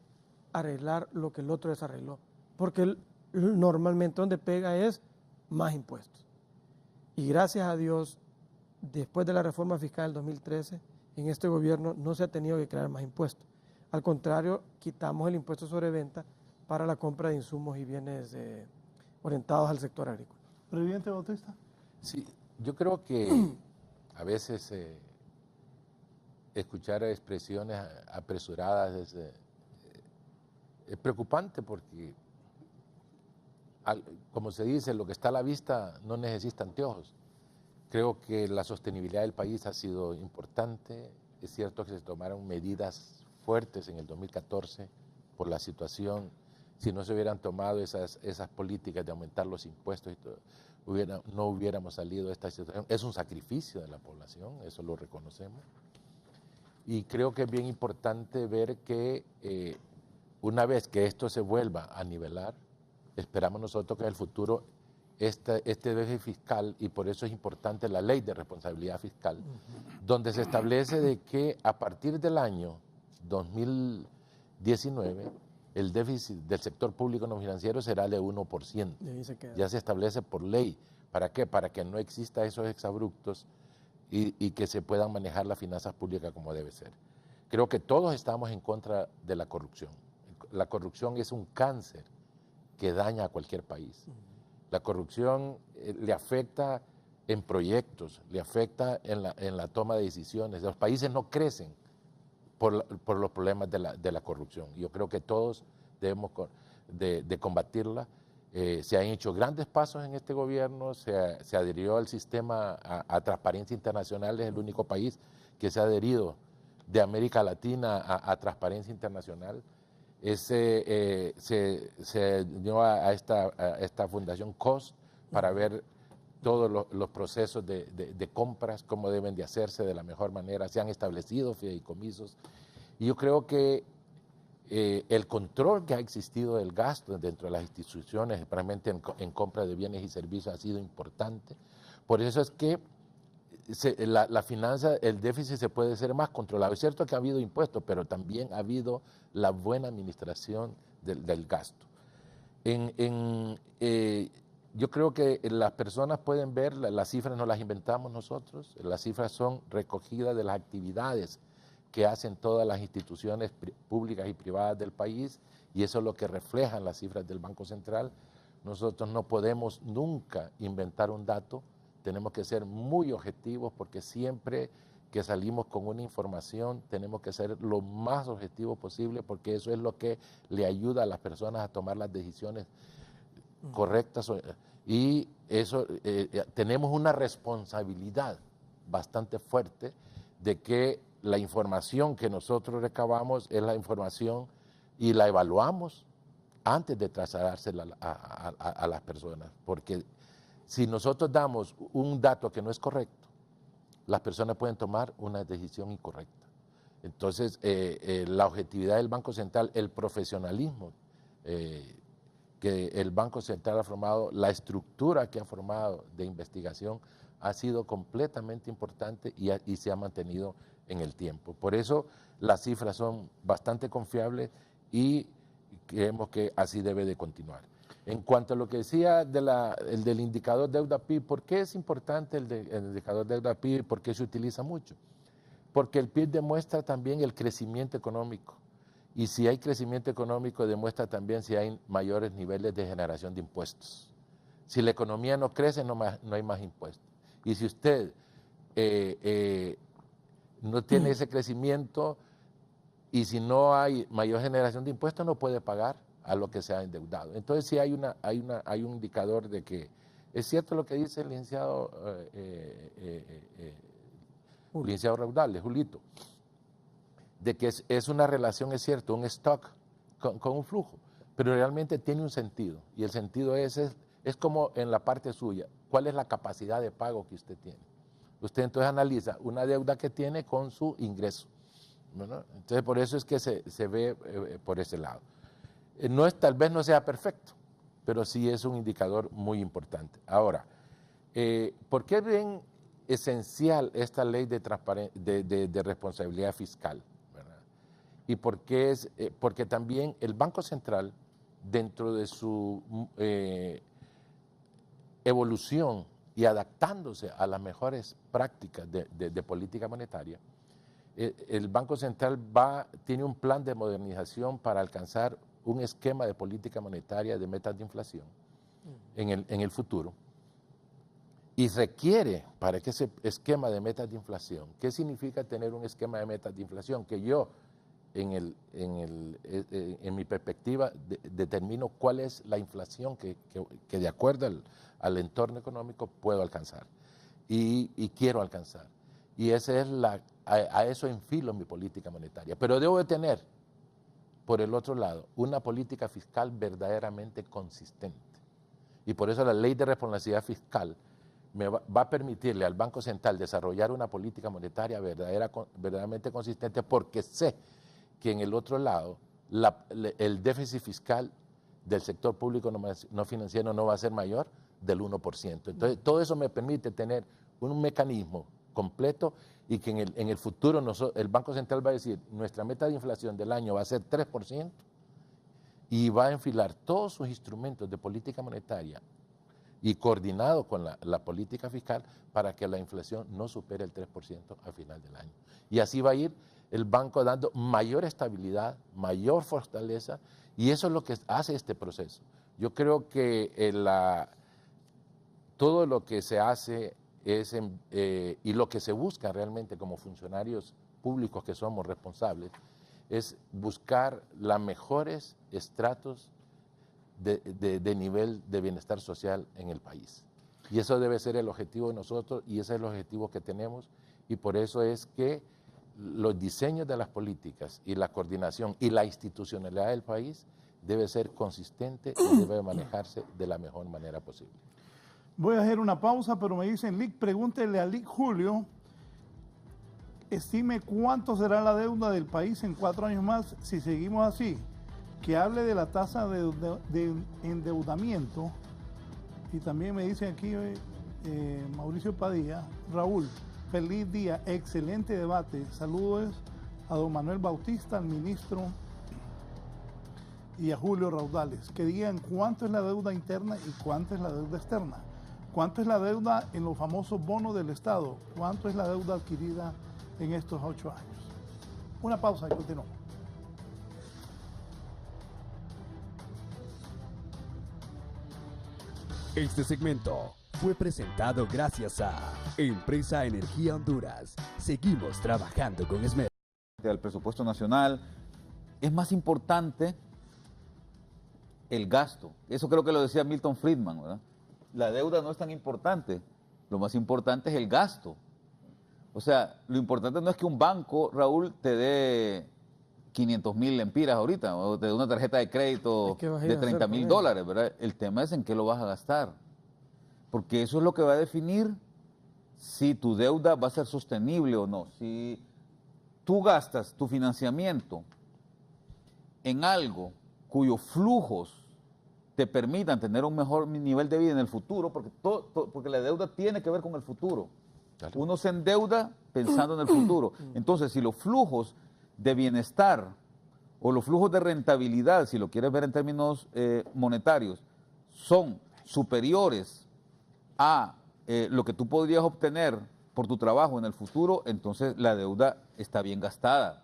arreglar lo que el otro desarregló, porque normalmente donde pega es más impuestos. Y gracias a Dios, después de la reforma fiscal del 2013, en este gobierno no se ha tenido que crear más impuestos. Al contrario, quitamos el impuesto sobre venta para la compra de insumos y bienes orientados al sector agrícola. Presidente Bautista. Sí, yo creo que a veces escuchar expresiones apresuradas es preocupante porque, como se dice, lo que está a la vista no necesita anteojos. Creo que la sostenibilidad del país ha sido importante. Es cierto que se tomaron medidas fuertes en el 2014 por la situación. Si no se hubieran tomado esas políticas de aumentar los impuestos, y todo, no hubiéramos salido de esta situación. Es un sacrificio de la población, eso lo reconocemos. Y creo que es bien importante ver que una vez que esto se vuelva a nivelar, esperamos nosotros que en el futuro este déficit fiscal, y por eso es importante la ley de responsabilidad fiscal, donde se establece de que a partir del año 2019, el déficit del sector público no financiero será de 1%. Ya se establece por ley. ¿Para qué? Para que no exista esos exabruptos y que se puedan manejar las finanzas públicas como debe ser. Creo que todos estamos en contra de la corrupción. La corrupción es un cáncer que daña a cualquier país. La corrupción le afecta en proyectos, le afecta en la toma de decisiones. Los países no crecen por los problemas de la corrupción. Yo creo que todos debemos de combatirla. Se han hecho grandes pasos en este gobierno, se adhirió al sistema a Transparencia Internacional, es el único país que se ha adherido de América Latina a Transparencia Internacional. Se unió a esta fundación COS para ver todos los procesos de compras, cómo deben de hacerse de la mejor manera. Se han establecido fideicomisos. Y yo creo que el control que ha existido del gasto dentro de las instituciones, especialmente en compra de bienes y servicios, ha sido importante. Por eso es que la finanza, el déficit se puede ser más controlado. Es cierto que ha habido impuestos, pero también ha habido la buena administración del gasto. Yo creo que las personas pueden ver, las cifras no las inventamos nosotros, las cifras son recogidas de las actividades que hacen todas las instituciones públicas y privadas del país, y eso es lo que reflejan las cifras del Banco Central. Nosotros no podemos nunca inventar un dato, tenemos que ser muy objetivos, porque siempre que salimos con una información tenemos que ser lo más objetivos posible, porque eso es lo que le ayuda a las personas a tomar las decisiones correctas. Y eso tenemos una responsabilidad bastante fuerte de que la información que nosotros recabamos es la información y la evaluamos antes de trasladársela a las personas, porque si nosotros damos un dato que no es correcto, las personas pueden tomar una decisión incorrecta. Entonces, la objetividad del Banco Central, el profesionalismo que el Banco Central ha formado, la estructura que ha formado de investigación ha sido completamente importante y se ha mantenido en el tiempo. Por eso las cifras son bastante confiables y creemos que así debe de continuar. En cuanto a lo que decía el del indicador deuda-PIB, ¿por qué es importante el indicador deuda-PIB y por qué se utiliza mucho? Porque el PIB demuestra también el crecimiento económico. Y si hay crecimiento económico, demuestra también si hay mayores niveles de generación de impuestos. Si la economía no crece, no hay más impuestos. Y si usted no tiene ese crecimiento y si no hay mayor generación de impuestos, no puede pagar a lo que se ha endeudado. Entonces sí hay un indicador de que es cierto lo que dice el licenciado Raudales, Julito, de que es una relación, es cierto, un stock con un flujo, pero realmente tiene un sentido, y el sentido es como en la parte suya, ¿cuál es la capacidad de pago que usted tiene? Usted entonces analiza una deuda que tiene con su ingreso, ¿no? Entonces por eso es que se ve por ese lado. Tal vez no sea perfecto, pero sí es un indicador muy importante. Ahora, ¿por qué es bien esencial esta ley de responsabilidad fiscal? Y porque también el Banco Central, dentro de su evolución y adaptándose a las mejores prácticas de política monetaria, el Banco Central tiene un plan de modernización para alcanzar un esquema de política monetaria de metas de inflación en el futuro, y requiere para que ese esquema de metas de inflación, ¿qué significa tener un esquema de metas de inflación? Que yo en mi perspectiva determino cuál es la inflación que de acuerdo al entorno económico puedo alcanzar y quiero alcanzar. Y a eso enfilo mi política monetaria. Pero debo de tener, por el otro lado, una política fiscal verdaderamente consistente. Y por eso la ley de responsabilidad fiscal va a permitirle al Banco Central desarrollar una política monetaria verdaderamente consistente, porque sé que en el otro lado el déficit fiscal del sector público no financiero no va a ser mayor del 1%. Entonces, todo eso me permite tener un mecanismo completo y que en el futuro el Banco Central va a decir, nuestra meta de inflación del año va a ser 3% y va a enfilar todos sus instrumentos de política monetaria y coordinado con la política fiscal para que la inflación no supere el 3% al final del año. Y así va a ir el banco dando mayor estabilidad, mayor fortaleza, y eso es lo que hace este proceso. Yo creo que todo lo que se hace y lo que se busca realmente como funcionarios públicos que somos responsables es buscar los mejores estratos de nivel de bienestar social en el país. Y eso debe ser el objetivo de nosotros y ese es el objetivo que tenemos, y por eso es que los diseños de las políticas y la coordinación y la institucionalidad del país debe ser consistente y debe manejarse de la mejor manera posible. Voy a hacer una pausa, pero me dicen, Lic, pregúntele a Lic Julio, estime cuánto será la deuda del país en 4 años más si seguimos así. Que hable de la tasa de endeudamiento. Y también me dice aquí Mauricio Padilla, Raúl, feliz día, excelente debate. Saludos a don Manuel Bautista, al ministro, y a Julio Raudales. Que digan cuánto es la deuda interna y cuánto es la deuda externa. Cuánto es la deuda en los famosos bonos del Estado. Cuánto es la deuda adquirida en estos 8 años. Una pausa y continuamos. Este segmento fue presentado gracias a Empresa Energía Honduras. Seguimos trabajando con esmero. Del presupuesto nacional, es más importante el gasto. Eso creo que lo decía Milton Friedman, ¿verdad? La deuda no es tan importante, lo más importante es el gasto. O sea, lo importante no es que un banco, Raúl, te dé 500,000 lempiras ahorita, o de una tarjeta de crédito ¿Y qué vas a ir de a hacer 30,000 con dólares, ¿verdad? El tema es en qué lo vas a gastar. Porque eso es lo que va a definir si tu deuda va a ser sostenible o no. Si tú gastas tu financiamiento en algo cuyos flujos te permitan tener un mejor nivel de vida en el futuro, porque, porque la deuda tiene que ver con el futuro. Claro. Uno se endeuda pensando en el futuro. Entonces, si los flujos de bienestar o los flujos de rentabilidad, si lo quieres ver en términos monetarios, son superiores a lo que tú podrías obtener por tu trabajo en el futuro, entonces la deuda está bien gastada.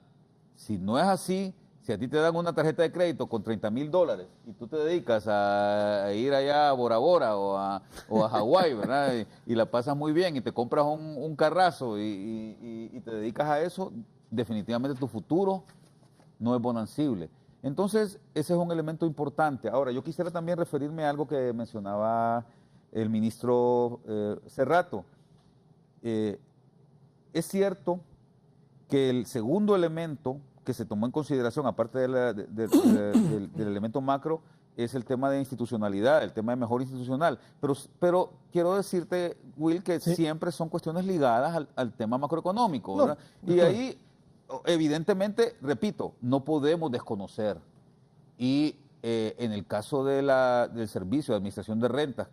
Si no es así, si a ti te dan una tarjeta de crédito con 30,000 dólares y tú te dedicas a ir allá a Bora Bora o a Hawái, ¿verdad? Y la pasas muy bien y te compras un carrazo y te dedicas a eso, definitivamente tu futuro no es bonancible. Entonces, ese es un elemento importante. Ahora, yo quisiera también referirme a algo que mencionaba el ministro Cerrato. Es cierto que el segundo elemento que se tomó en consideración, aparte del elemento macro, es el tema de institucionalidad, el tema de mejora institucional. Pero quiero decirte, Will, que siempre son cuestiones ligadas al tema macroeconómico, ¿verdad? Y ahí, evidentemente, repito, no podemos desconocer. Y en el caso del servicio de administración de rentas,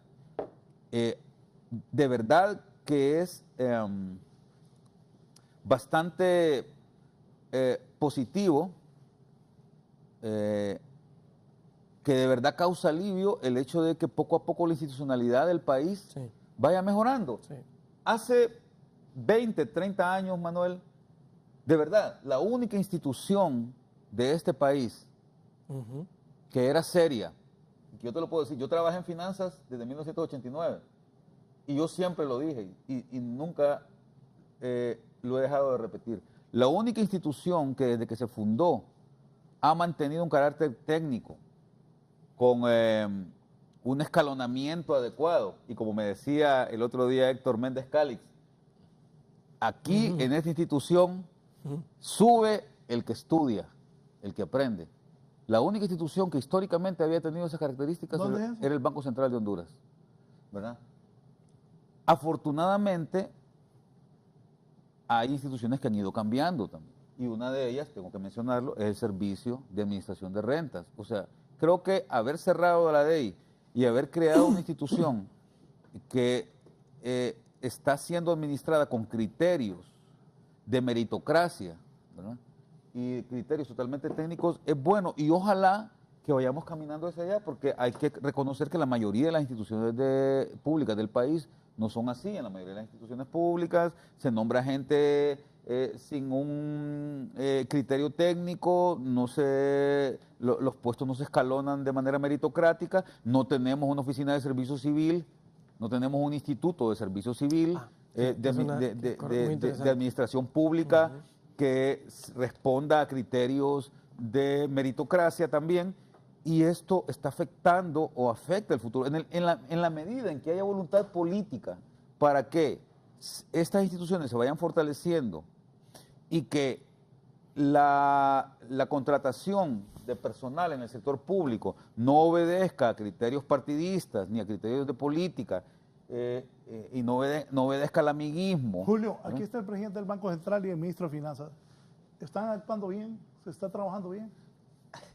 de verdad que es bastante positivo, que de verdad causa alivio el hecho de que poco a poco la institucionalidad del país vaya mejorando. Sí. Hace 20, 30 años, Manuel, de verdad, la única institución de este país que era seria, que yo te lo puedo decir, yo trabajé en finanzas desde 1989 y yo siempre lo dije y nunca lo he dejado de repetir. La única institución que desde que se fundó ha mantenido un carácter técnico, con un escalonamiento adecuado. Y como me decía el otro día Héctor Méndez Cálix, aquí en esta institución sube el que estudia, el que aprende. La única institución que históricamente había tenido esas características era el Banco Central de Honduras, ¿verdad? Afortunadamente, hay instituciones que han ido cambiando también. Y una de ellas, tengo que mencionarlo, es el Servicio de Administración de Rentas. O sea, creo que haber cerrado la DEI y haber creado una institución que está siendo administrada con criterios de meritocracia, ¿verdad? Y criterios totalmente técnicos, es bueno. Y ojalá que vayamos caminando hacia allá, porque hay que reconocer que la mayoría de las instituciones públicas del país no son así. En la mayoría de las instituciones públicas se nombra gente sin un criterio técnico, los puestos no se escalonan de manera meritocrática, no tenemos una oficina de servicio civil, no tenemos un instituto de servicio civil, de administración pública que responda a criterios de meritocracia también. Y esto está afectando o afecta el futuro. En la medida en que haya voluntad política para que estas instituciones se vayan fortaleciendo y que la contratación de personal en el sector público no obedezca a criterios partidistas ni a criterios de política y no obedezca al amiguismo. Julio, aquí está el presidente del Banco Central y el ministro de Finanzas. ¿Están actuando bien? ¿Se está trabajando bien?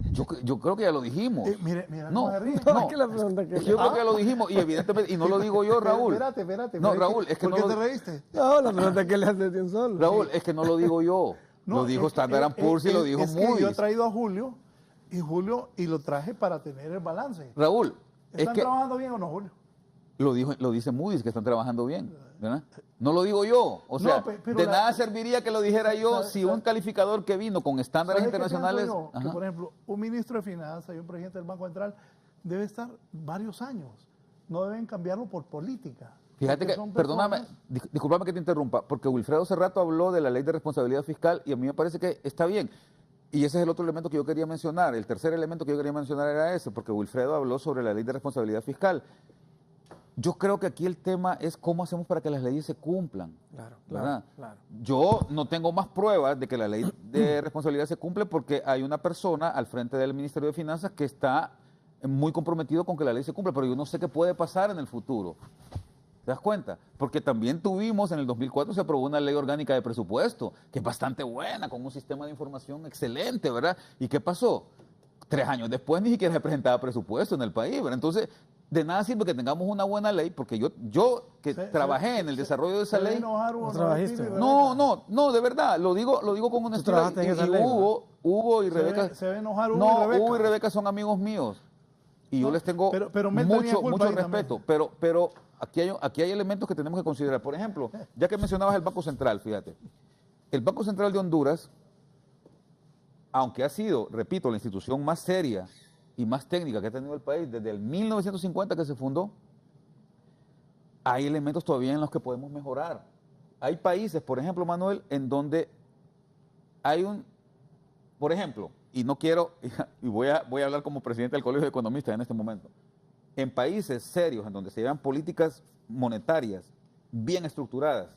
Yo creo que ya lo dijimos. Mira, no, No, que la pregunta que... yo creo que ya lo dijimos y evidentemente, y no lo digo yo, Raúl. Espérate. No, Raúl, es que ¿Por no qué lo... te reíste? No, la pregunta que le hace de un solo. Raúl, es que no lo digo yo. No, lo dijo Standard & Poor's y lo dijo es que Moody's. yo he traído a Julio y lo traje para tener el balance. Raúl, ¿Están trabajando bien o no, Julio? Lo dice Moody's que están trabajando bien, ¿verdad? No lo digo yo. O sea, pero de nada serviría que lo dijera yo si un calificador que vino con estándares internacionales... Que, por ejemplo, un ministro de Finanzas y un presidente del Banco Central debe estar varios años. No deben cambiarlo por política. Fíjate que, perdóname, discúlpame que te interrumpa, porque Wilfredo Cerrato habló de la ley de responsabilidad fiscal y a mí me parece que está bien. Y ese es el otro elemento que yo quería mencionar. El tercer elemento que yo quería mencionar era ese, porque Wilfredo habló sobre la ley de responsabilidad fiscal. yo creo que aquí el tema es cómo hacemos para que las leyes se cumplan. Claro, ¿verdad? claro. Yo no tengo más pruebas de que la ley de responsabilidad se cumple porque hay una persona al frente del Ministerio de Finanzas que está muy comprometido con que la ley se cumpla, pero yo no sé qué puede pasar en el futuro. ¿Te das cuenta? Porque también tuvimos, en el 2004 se aprobó una ley orgánica de presupuesto, que es bastante buena, con un sistema de información excelente, ¿verdad? ¿Y qué pasó? 3 años después ni siquiera se presentaba presupuesto en el país, ¿verdad? Entonces, de nada sirve que tengamos una buena ley, porque yo que trabajé en el desarrollo de esa ley... ¿No trabajiste? No, de verdad, lo digo con honestidad. trabajaste en esa ley, Hugo y Rebeca... Se ve enojar Hugo No, y Rebeca. Hugo y Rebeca son amigos míos. Y yo les tengo pero Mel tenía culpa mucho ahí respeto. también. Pero aquí hay elementos que tenemos que considerar. Por ejemplo, ya que mencionabas el Banco Central, fíjate. El Banco Central de Honduras, aunque ha sido, repito, la institución más seria y más técnica que ha tenido el país desde el 1950 que se fundó, hay elementos todavía en los que podemos mejorar. Hay países, por ejemplo, Manuel, en donde hay por ejemplo, y no quiero, y voy a hablar como presidente del Colegio de Economistas en este momento, en países serios en donde se llevan políticas monetarias bien estructuradas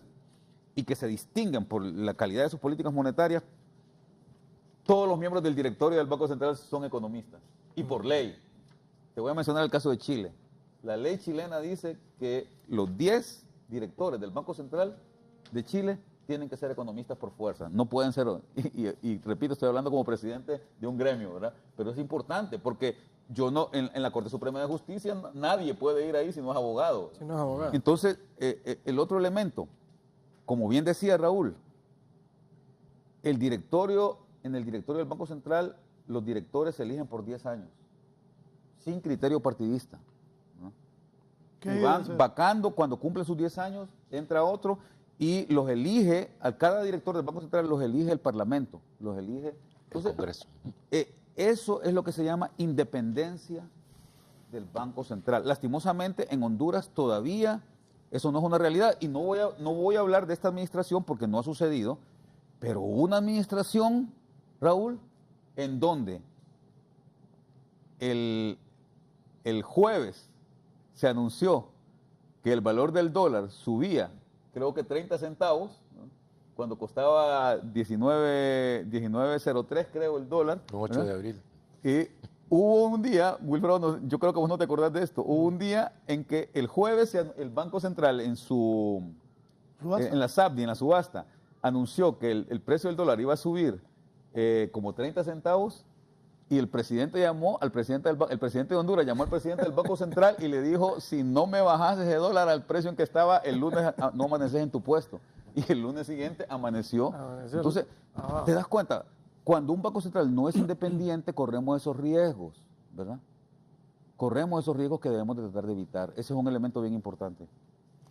y que se distinguen por la calidad de sus políticas monetarias, todos los miembros del directorio del Banco Central son economistas, y por ley. Te voy a mencionar el caso de Chile. La ley chilena dice que los 10 directores del Banco Central de Chile tienen que ser economistas por fuerza, no pueden ser, y repito, estoy hablando como presidente de un gremio, ¿verdad? Pero es importante, porque yo no, en la Corte Suprema de Justicia nadie puede ir ahí si no es abogado. Si no es abogado. Entonces, el otro elemento, como bien decía Raúl, en el directorio del Banco Central, los directores se eligen por 10 años, sin criterio partidista, ¿no? Y van vacando, cuando cumplen sus 10 años, entra otro y los elige, a cada director del Banco Central los elige el Parlamento, los elige. Entonces, el Congreso. Eso es lo que se llama independencia del Banco Central. Lastimosamente, en Honduras todavía eso no es una realidad, y no voy a hablar de esta administración porque no ha sucedido, pero hubo una administración, Raúl, en donde el jueves se anunció que el valor del dólar subía, creo que 30 centavos, ¿no? Cuando costaba 19.03, creo, el dólar. El 8 de abril. Y hubo un día, Wilfredo, yo creo que vos no te acordás de esto, hubo un día en que el jueves el Banco Central en la SAPDI, en la subasta, anunció que el precio del dólar iba a subir como 30 centavos, y el presidente de Honduras llamó al presidente del Banco Central y le dijo: si no me bajas ese dólar al precio en que estaba, el lunes no amaneces en tu puesto. Y el lunes siguiente amaneció. Entonces, ¿te das cuenta? Cuando un Banco Central no es independiente, corremos esos riesgos, ¿verdad? Corremos esos riesgos que debemos de tratar de evitar. Ese es un elemento bien importante.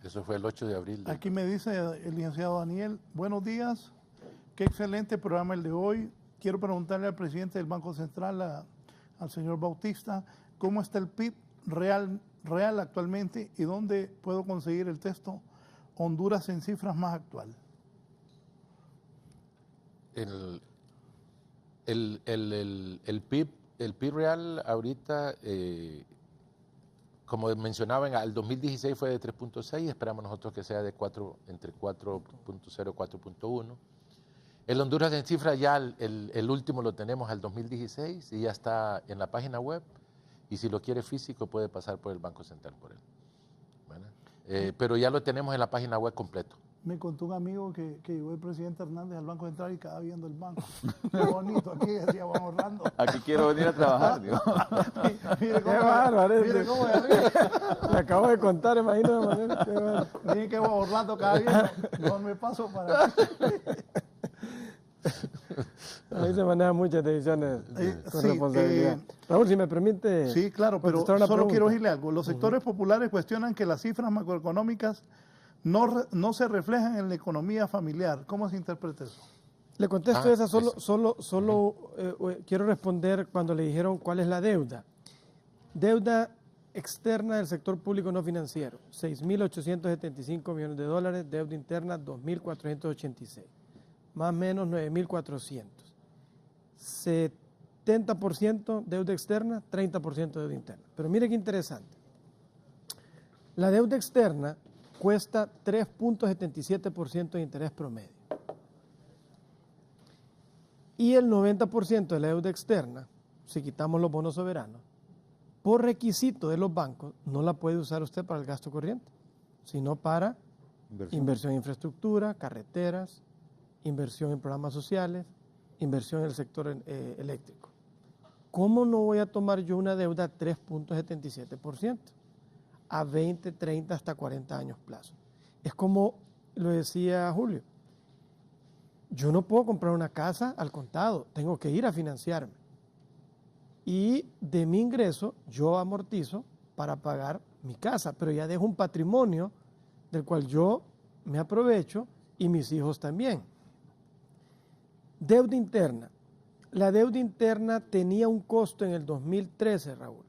Eso fue el 8 de abril. Aquí me dice el licenciado Daniel: buenos días, qué excelente programa el de hoy. Quiero preguntarle al presidente del Banco Central, al señor Bautista, ¿cómo está el PIB real actualmente y dónde puedo conseguir el texto Honduras en cifras más actual? El PIB real ahorita, como mencionaban, al 2016 fue de 3.6, esperamos nosotros que sea de entre 4.0 y 4.1. El Honduras en cifra ya el último lo tenemos al 2016 y ya está en la página web, y si lo quiere físico puede pasar por el Banco Central por él. Pero ya lo tenemos en la página web completo. Me contó un amigo que llegó el presidente Hernández al Banco Central y quedaba viendo el banco. Qué bonito, aquí decía Juan Orlando. Aquí quiero venir a trabajar, Dios. Mire cómo, Qué bárbaro, mire cómo de arriba. Le acabo de contar, imagino, Manuel. Qué bárbaro. Dije que Juan Orlando quedaba viendo. No me paso para aquí. Ahí se manejan muchas decisiones con responsabilidad. Raúl, si me permite. Sí, claro, pero contestar una solo pregunta. quiero decirle algo. Los sectores populares cuestionan que las cifras macroeconómicas no se reflejan en la economía familiar. ¿Cómo se interpreta eso? Le contesto esa, solo quiero responder cuando le dijeron cuál es la deuda. Deuda externa del sector público no financiero, 6.875 millones de dólares, deuda interna 2.486, más o menos 9.400. 70% deuda externa, 30% deuda interna. Pero mire qué interesante. La deuda externa cuesta 3.77% de interés promedio. Y el 90% de la deuda externa, si quitamos los bonos soberanos, por requisito de los bancos, no la puede usar usted para el gasto corriente, sino para inversión en infraestructura, carreteras, inversión en programas sociales, inversión en el sector eléctrico. ¿Cómo no voy a tomar yo una deuda a 3.77%? A 20, 30, hasta 40 años plazo. Es como lo decía Julio, yo no puedo comprar una casa al contado, tengo que ir a financiarme. Y de mi ingreso yo amortizo para pagar mi casa, pero ya dejo un patrimonio del cual yo me aprovecho y mis hijos también. Deuda interna. La deuda interna tenía un costo en el 2013, Raúl,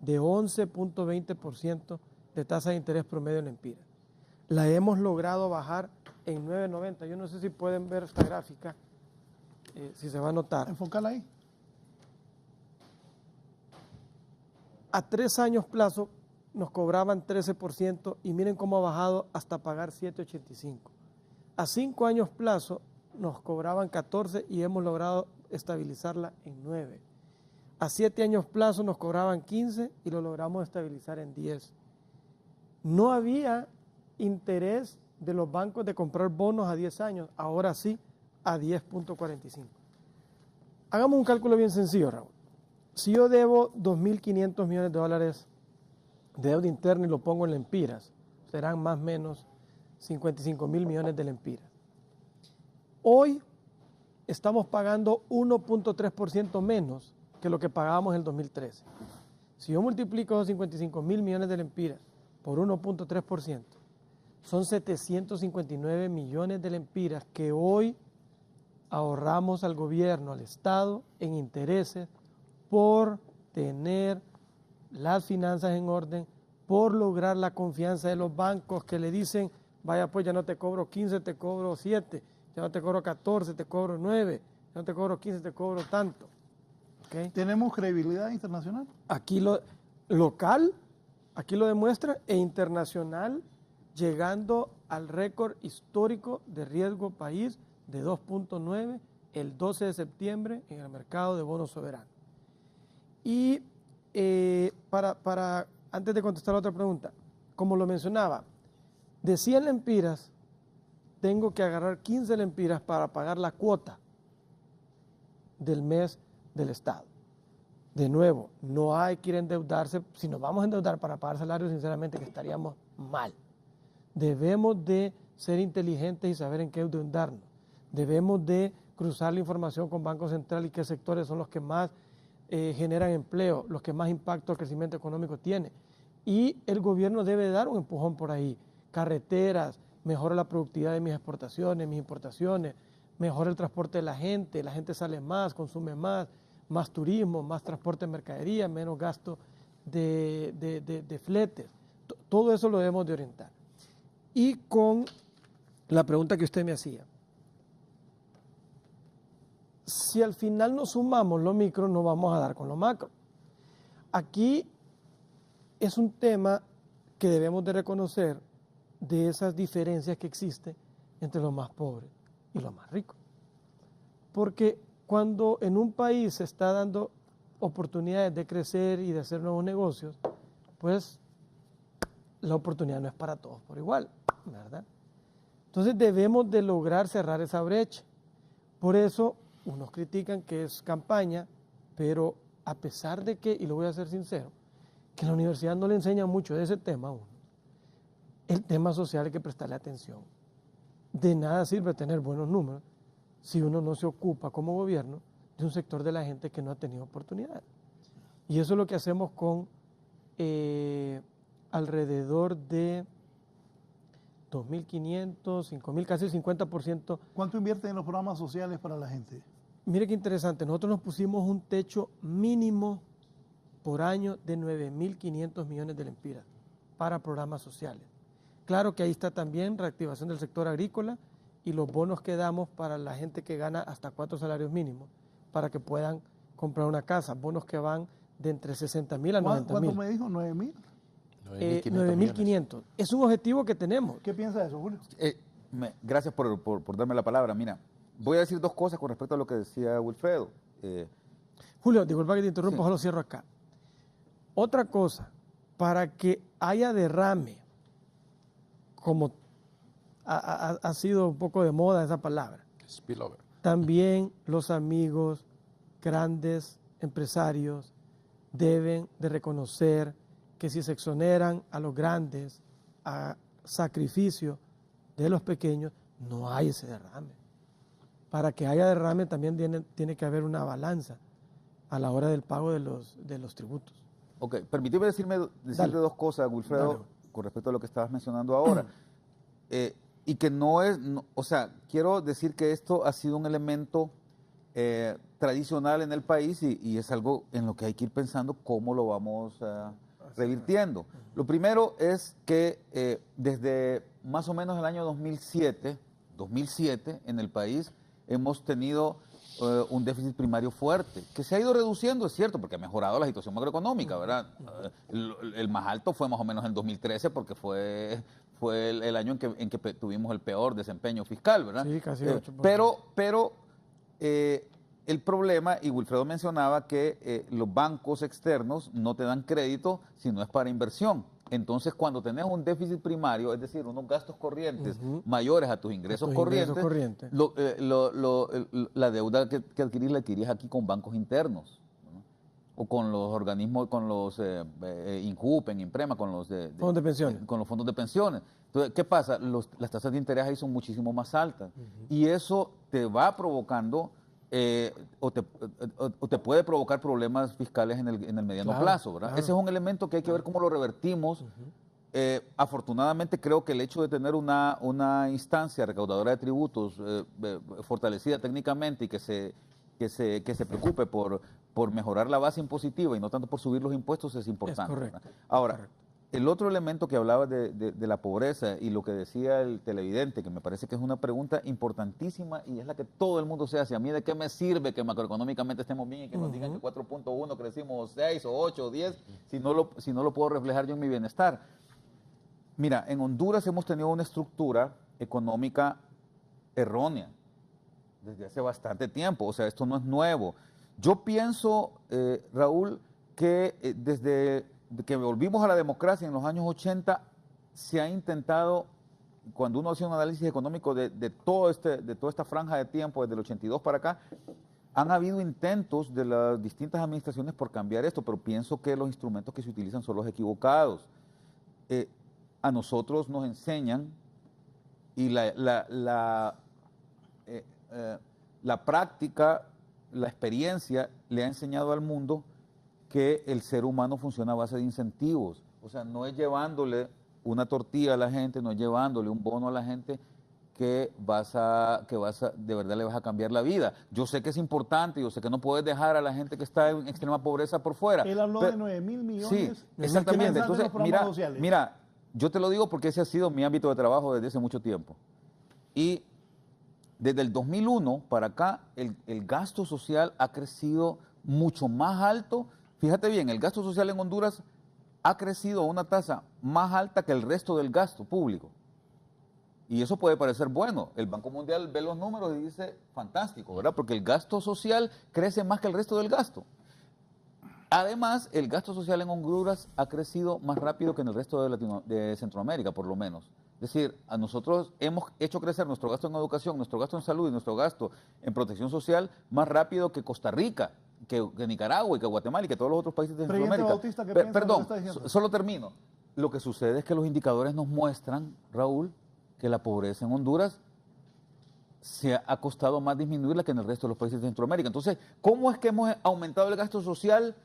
de 11.20% de tasa de interés promedio en Empira. La hemos logrado bajar en 9.90. Yo no sé si pueden ver esta gráfica, si se va a notar. Enfócala ahí. A 3 años plazo nos cobraban 13% y miren cómo ha bajado hasta pagar 7.85. A 5 años plazo nos cobraban 14 y hemos logrado estabilizarla en 9. A 7 años plazo nos cobraban 15 y lo logramos estabilizar en 10. No había interés de los bancos de comprar bonos a 10 años, ahora sí a 10.45. Hagamos un cálculo bien sencillo, Raúl. Si yo debo 2.500 millones de dólares de deuda interna y lo pongo en lempiras, serán más o menos 55.000 millones de lempiras. Hoy estamos pagando 1.3% menos que lo que pagábamos en el 2013. Si yo multiplico esos 55.000 millones de lempiras por 1.3%, son 759 millones de lempiras que hoy ahorramos al gobierno, al Estado, en intereses por tener las finanzas en orden, por lograr la confianza de los bancos que le dicen, vaya pues ya no te cobro 15, te cobro 7, ya no te cobro 14, te cobro 9, ya no te cobro 15, te cobro tanto. ¿Okay? ¿Tenemos credibilidad internacional? Aquí lo local, aquí lo demuestra, e internacional, llegando al récord histórico de riesgo país de 2.9 el 12 de septiembre en el mercado de bonos soberanos. Y antes de contestar la otra pregunta, como lo mencionaba, de 100 lempiras tengo que agarrar 15 lempiras para pagar la cuota del mes del Estado. De nuevo, no hay que ir a endeudarse. Si nos vamos a endeudar para pagar salarios, sinceramente que estaríamos mal. Debemos de ser inteligentes y saber en qué endeudarnos. Debemos de cruzar la información con Banco Central y qué sectores son los que más generan empleo, los que más impacto al crecimiento económico tiene. Y el gobierno debe dar un empujón por ahí. Carreteras, mejora la productividad de mis exportaciones, mis importaciones, mejora el transporte de la gente sale más, consume más turismo, más transporte de mercadería, menos gasto de fletes. Todo eso lo debemos de orientar. Y con la pregunta que usted me hacía, si al final nos sumamos lo micro, no vamos a dar con lo macro. Aquí es un tema que debemos de reconocer de esas diferencias que existen entre los más pobres y los más ricos. Porque cuando en un país se está dando oportunidades de crecer y de hacer nuevos negocios, pues la oportunidad no es para todos por igual, ¿verdad? Entonces debemos de lograr cerrar esa brecha. Por eso unos critican que es campaña, pero a pesar de que, y lo voy a ser sincero, que la universidad no le enseña mucho de ese tema a uno, el tema social hay que prestarle atención. De nada sirve tener buenos números si uno no se ocupa como gobierno de un sector de la gente que no ha tenido oportunidad. Y eso es lo que hacemos con alrededor de 2.500, 5.000, casi el 50%. ¿Cuánto invierten en los programas sociales para la gente? Mire qué interesante, nosotros nos pusimos un techo mínimo por año de 9.500 millones de lempiras para programas sociales. Claro que ahí está también reactivación del sector agrícola y los bonos que damos para la gente que gana hasta 4 salarios mínimos para que puedan comprar una casa, bonos que van de entre 60.000 a 90.000. ¿Cuánto me dijo? ¿9.000? 9.500. Es un objetivo que tenemos. ¿Qué piensa de eso, Julio? Gracias por darme la palabra. Mira, voy a decir dos cosas con respecto a lo que decía Wilfredo. Julio, disculpa que te interrumpa, Sí. solo cierro acá. Otra cosa, para que haya derrame, como ha sido un poco de moda esa palabra, Spillover. también los amigos, grandes empresarios, deben de reconocer que si se exoneran a los grandes a sacrificio de los pequeños, no hay ese derrame. Para que haya derrame también tiene que haber una balanza a la hora del pago de los tributos. Ok, permíteme decirte dos cosas, Wilfredo, Dale. con respecto a lo que estabas mencionando ahora. Y que o sea, quiero decir que esto ha sido un elemento tradicional en el país y es algo en lo que hay que ir pensando cómo lo vamos revirtiendo. Lo primero es que desde más o menos el año 2007 en el país hemos tenido un déficit primario fuerte, que se ha ido reduciendo, es cierto, porque ha mejorado la situación macroeconómica, ¿verdad? El más alto fue más o menos en 2013 porque fue el año en que tuvimos el peor desempeño fiscal, ¿verdad? Sí, casi 8%. Pero el problema, y Wilfredo mencionaba que los bancos externos no te dan crédito si no es para inversión. Entonces, cuando tenés un déficit primario, es decir, unos gastos corrientes mayores a tus ingresos corrientes, la deuda que adquirís la adquirís aquí con bancos internos, ¿no? O con los organismos, con los INJUPEN, INPREMA, con los Fondos de pensiones. con los fondos de pensiones. Entonces, ¿qué pasa? Las tasas de interés ahí son muchísimo más altas y eso te va provocando o te puede provocar problemas fiscales en el mediano plazo, ¿verdad? Claro. Ese es un elemento que hay que ver cómo lo revertimos. Afortunadamente creo que el hecho de tener una instancia recaudadora de tributos fortalecida técnicamente y que se preocupe por mejorar la base impositiva y no tanto por subir los impuestos es importante. Es correcto. ¿Verdad? Ahora, el otro elemento que hablaba de la pobreza y lo que decía el televidente, que me parece que es una pregunta importantísima y es la que todo el mundo se hace. A mí, ¿de qué me sirve que macroeconómicamente estemos bien y que nos digan que 4.1 crecimos 6 o 8 o 10 si no lo puedo reflejar yo en mi bienestar? Mira, en Honduras hemos tenido una estructura económica errónea desde hace bastante tiempo. O sea, esto no es nuevo. Yo pienso, Raúl, que desde que volvimos a la democracia en los años 80, se ha intentado, cuando uno hace un análisis económico de toda esta franja de tiempo, desde el 82 para acá, han habido intentos de las distintas administraciones por cambiar esto, pero pienso que los instrumentos que se utilizan son los equivocados. A nosotros nos enseñan y la práctica, la experiencia le ha enseñado al mundo que el ser humano funciona a base de incentivos. O sea, no es llevándole una tortilla a la gente, no es llevándole un bono a la gente que de verdad le vas a cambiar la vida. Yo sé que es importante, yo sé que no puedes dejar a la gente que está en extrema pobreza por fuera. Él habló de 9.000 millones. Sí, exactamente. Entonces, sociales. mira, yo te lo digo porque ese ha sido mi ámbito de trabajo desde hace mucho tiempo. Y desde el 2001 para acá, el gasto social ha crecido mucho más alto. Fíjate bien, el gasto social en Honduras ha crecido a una tasa más alta que el resto del gasto público. Y eso puede parecer bueno. El Banco Mundial ve los números y dice, fantástico, ¿verdad? Porque el gasto social crece más que el resto del gasto. Además, el gasto social en Honduras ha crecido más rápido que en el resto de Centroamérica, por lo menos. Es decir, a nosotros hemos hecho crecer nuestro gasto en educación, nuestro gasto en salud y nuestro gasto en protección social más rápido que Costa Rica, que Nicaragua y que Guatemala y que todos los otros países de Centroamérica. Bautista, ¿qué piensa de lo que Perdón, está diciendo? solo termino. Lo que sucede es que los indicadores nos muestran, Raúl, que la pobreza en Honduras se ha costado más disminuirla que en el resto de los países de Centroamérica. Entonces, ¿cómo es que hemos aumentado el gasto social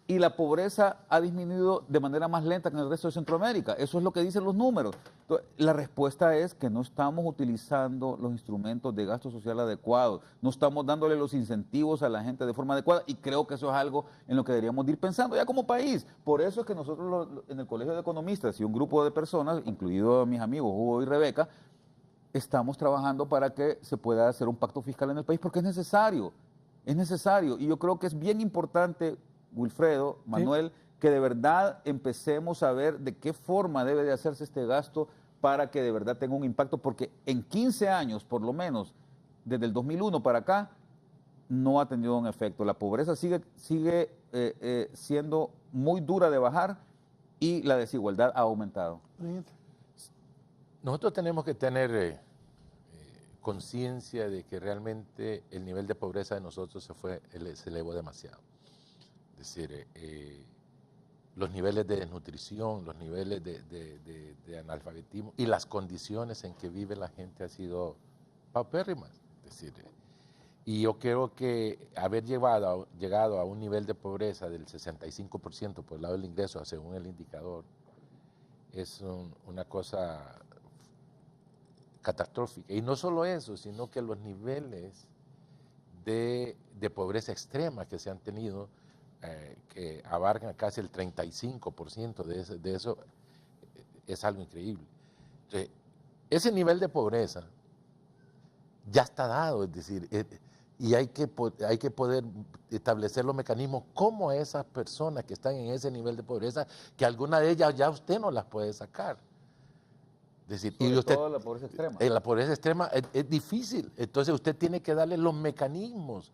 y la pobreza ha disminuido de manera más lenta que en el resto de Centroamérica? Eso es lo que dicen los números. Entonces, la respuesta es que no estamos utilizando los instrumentos de gasto social adecuados, no estamos dándole los incentivos a la gente de forma adecuada y creo que eso es algo en lo que deberíamos ir pensando ya como país. Por eso es que nosotros en el Colegio de Economistas y un grupo de personas, incluido mis amigos Hugo y Rebeca, estamos trabajando para que se pueda hacer un pacto fiscal en el país porque es necesario y yo creo que es bien importante, Wilfredo, Manuel, que de verdad empecemos a ver de qué forma debe de hacerse este gasto para que de verdad tenga un impacto, porque en 15 años, por lo menos, desde el 2001 para acá, no ha tenido un efecto. La pobreza sigue siendo muy dura de bajar y la desigualdad ha aumentado. Nosotros tenemos que tener conciencia de que realmente el nivel de pobreza de nosotros se elevó demasiado. Es decir, los niveles de desnutrición, los niveles de analfabetismo y las condiciones en que vive la gente han sido paupérrimas. Es decir, y yo creo que haber llegado a un nivel de pobreza del 65% por el lado del ingreso, según el indicador, es una cosa catastrófica. Y no solo eso, sino que los niveles de pobreza extrema que se han tenido, que abarcan casi el 35% de eso, es algo increíble. Entonces, ese nivel de pobreza ya está dado, es decir, y hay que poder establecer los mecanismos como esas personas que están en ese nivel de pobreza, que alguna de ellas ya usted no las puede sacar. Es decir, Sobre y usted, todo la pobreza extrema. La pobreza extrema es difícil, entonces usted tiene que darle los mecanismos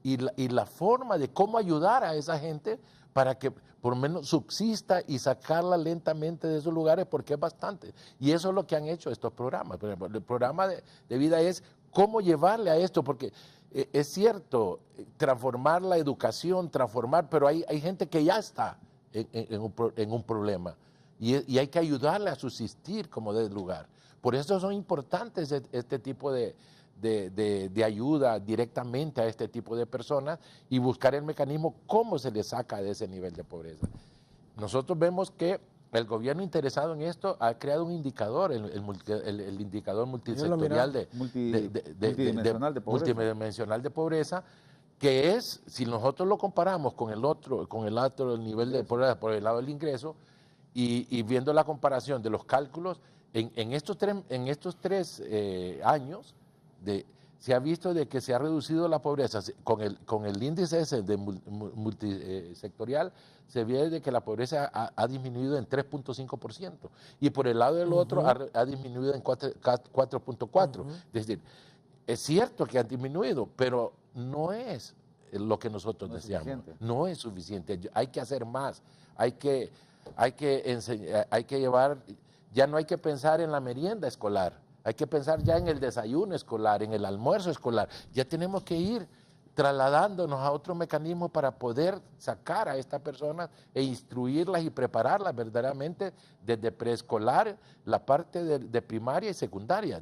y la forma de cómo ayudar a esa gente para que por lo menos subsista y sacarla lentamente de esos lugares, porque es bastante. Y eso es lo que han hecho estos programas. Por ejemplo, el programa de vida es cómo llevarle a esto, porque es cierto, transformar la educación, pero hay gente que ya está en un problema. Y hay que ayudarle a subsistir como de lugar. Por eso son importantes este tipo de ayuda directamente a este tipo de personas y buscar el mecanismo cómo se les saca de ese nivel de pobreza. Nosotros vemos que el gobierno interesado en esto ha creado un indicador, el indicador multisectorial multidimensional de pobreza, que es, si nosotros lo comparamos con el otro nivel de pobreza por el lado del ingreso, y viendo la comparación de los cálculos, en estos tres años se ha visto de que se ha reducido la pobreza. Con el índice ese de multisectorial, se ve de que la pobreza ha disminuido en 3.5%, y por el lado del otro ha disminuido en 4.4%. Es decir, es cierto que ha disminuido, pero no es lo que nosotros deseamos. No es suficiente. Hay que hacer más. Hay que llevar, ya no hay que pensar en la merienda escolar, hay que pensar ya en el desayuno escolar, en el almuerzo escolar. Ya tenemos que ir trasladándonos a otro mecanismo para poder sacar a estas personas e instruirlas y prepararlas verdaderamente desde preescolar, la parte de primaria y secundaria.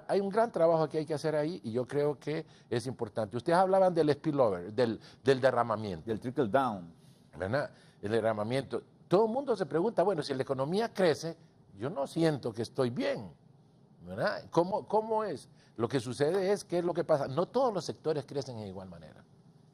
Hay un gran trabajo que hay que hacer ahí, y yo creo que es importante. Ustedes hablaban del spillover, del derramamiento. Del trickle down. ¿Verdad? El derramamiento. Todo el mundo se pregunta, bueno, si la economía crece, yo no siento que estoy bien, ¿verdad? ¿Cómo es? Lo que sucede es, ¿qué es lo que pasa? No todos los sectores crecen de igual manera.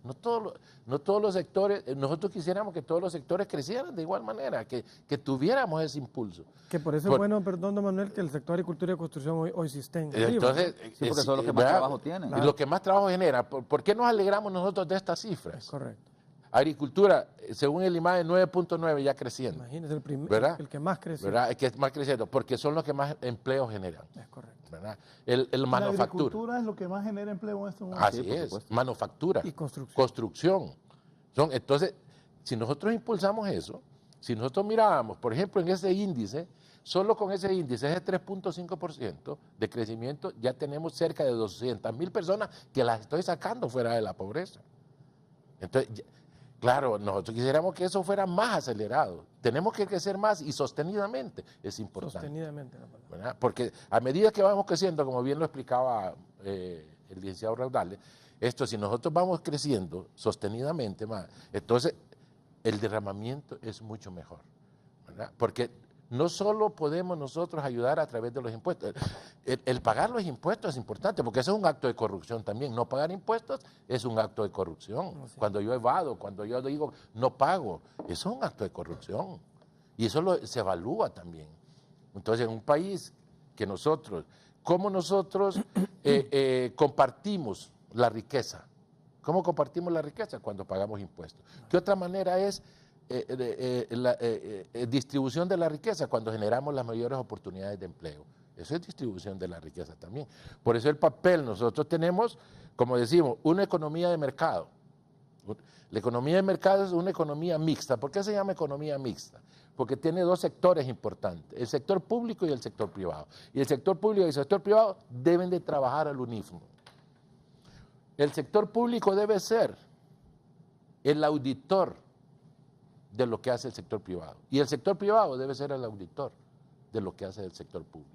No todos los sectores, nosotros quisiéramos que todos los sectores crecieran de igual manera, que tuviéramos ese impulso. Que por eso es bueno, perdón, don Manuel, que el sector agricultura y construcción hoy sí estén entonces, sí, porque son los que más trabajo tienen. Claro. Los que más trabajo generan. ¿Por qué nos alegramos nosotros de estas cifras? Es correcto. Agricultura, según el IMAE, 9.9 ya creciendo. Imagínese, el que más crece. ¿Verdad? El que más creciendo, porque son los que más empleo generan. Es correcto. ¿Verdad? El manufactura. La agricultura es lo que más genera empleo en estos momentos. Así es, manufactura. Y construcción. Construcción. Entonces, si nosotros impulsamos eso, si nosotros mirábamos, por ejemplo, en ese índice, solo con ese índice, ese 3.5% de crecimiento, ya tenemos cerca de 200,000 personas que las estoy sacando fuera de la pobreza. Entonces, claro, nosotros quisiéramos que eso fuera más acelerado. Tenemos que crecer más y sostenidamente, es importante. Sostenidamente. ¿Verdad? Porque a medida que vamos creciendo, como bien lo explicaba el licenciado Raudales, si nosotros vamos creciendo sostenidamente más, entonces el derramamiento es mucho mejor, ¿verdad? Porque no solo podemos nosotros ayudar a través de los impuestos. El pagar los impuestos es importante, porque eso es un acto de corrupción también. No pagar impuestos es un acto de corrupción. Sí. Cuando yo evado, cuando yo digo no pago, eso es un acto de corrupción. Y eso se evalúa también. Entonces, en un país que ¿cómo nosotros compartimos la riqueza? ¿Cómo compartimos la riqueza? Cuando pagamos impuestos. ¿Qué otra manera es distribución de la riqueza cuando generamos las mayores oportunidades de empleo. Eso es distribución de la riqueza también. Por eso el papel, nosotros tenemos, como decimos, una economía de mercado. La economía de mercado es una economía mixta. ¿Por qué se llama economía mixta? Porque tiene dos sectores importantes, el sector público y el sector privado. Y el sector público y el sector privado deben de trabajar al unísono. El sector público debe ser el auditor de lo que hace el sector privado. Y el sector privado debe ser el auditor de lo que hace el sector público.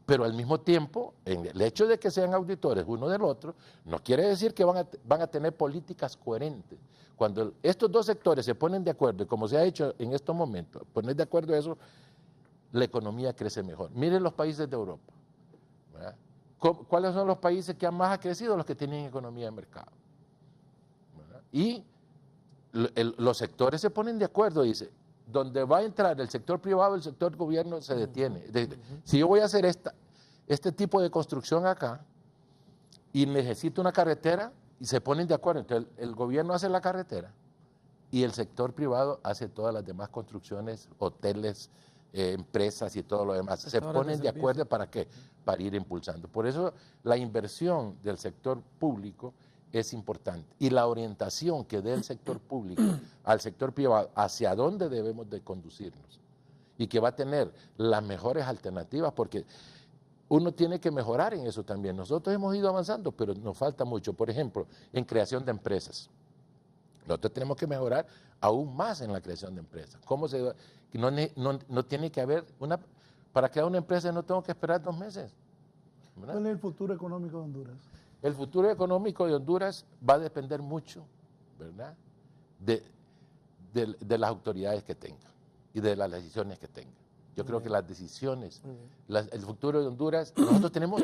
Pero al mismo tiempo, en el hecho de que sean auditores uno del otro, no quiere decir que van a tener políticas coherentes. Cuando estos dos sectores se ponen de acuerdo, y como se ha hecho en estos momentos, poner de acuerdo eso, la economía crece mejor. Miren los países de Europa, ¿verdad? ¿Cuáles son los países que más han crecido? Los que tienen economía de mercado, ¿verdad? Y los sectores se ponen de acuerdo, dice, donde va a entrar el sector privado, el sector gobierno se detiene. Si yo voy a hacer este tipo de construcción acá y necesito una carretera, y se ponen de acuerdo, entonces el gobierno hace la carretera y el sector privado hace todas las demás construcciones, hoteles, empresas y todo lo demás. Se ponen de acuerdo ¿para qué? Para ir impulsando. Por eso la inversión del sector público es importante y la orientación que dé el sector público al sector privado hacia dónde debemos de conducirnos y que va a tener las mejores alternativas, porque uno tiene que mejorar en eso también. Nosotros hemos ido avanzando, pero nos falta mucho. Por ejemplo, en creación de empresas. Nosotros tenemos que mejorar aún más en la creación de empresas. No tiene que haber para crear una empresa no tengo que esperar 2 meses. ¿Verdad? ¿Cuál es el futuro económico de Honduras? El futuro económico de Honduras va a depender mucho, ¿verdad?, de las autoridades que tenga y de las decisiones que tenga. Yo creo que las decisiones, el futuro de Honduras, nosotros tenemos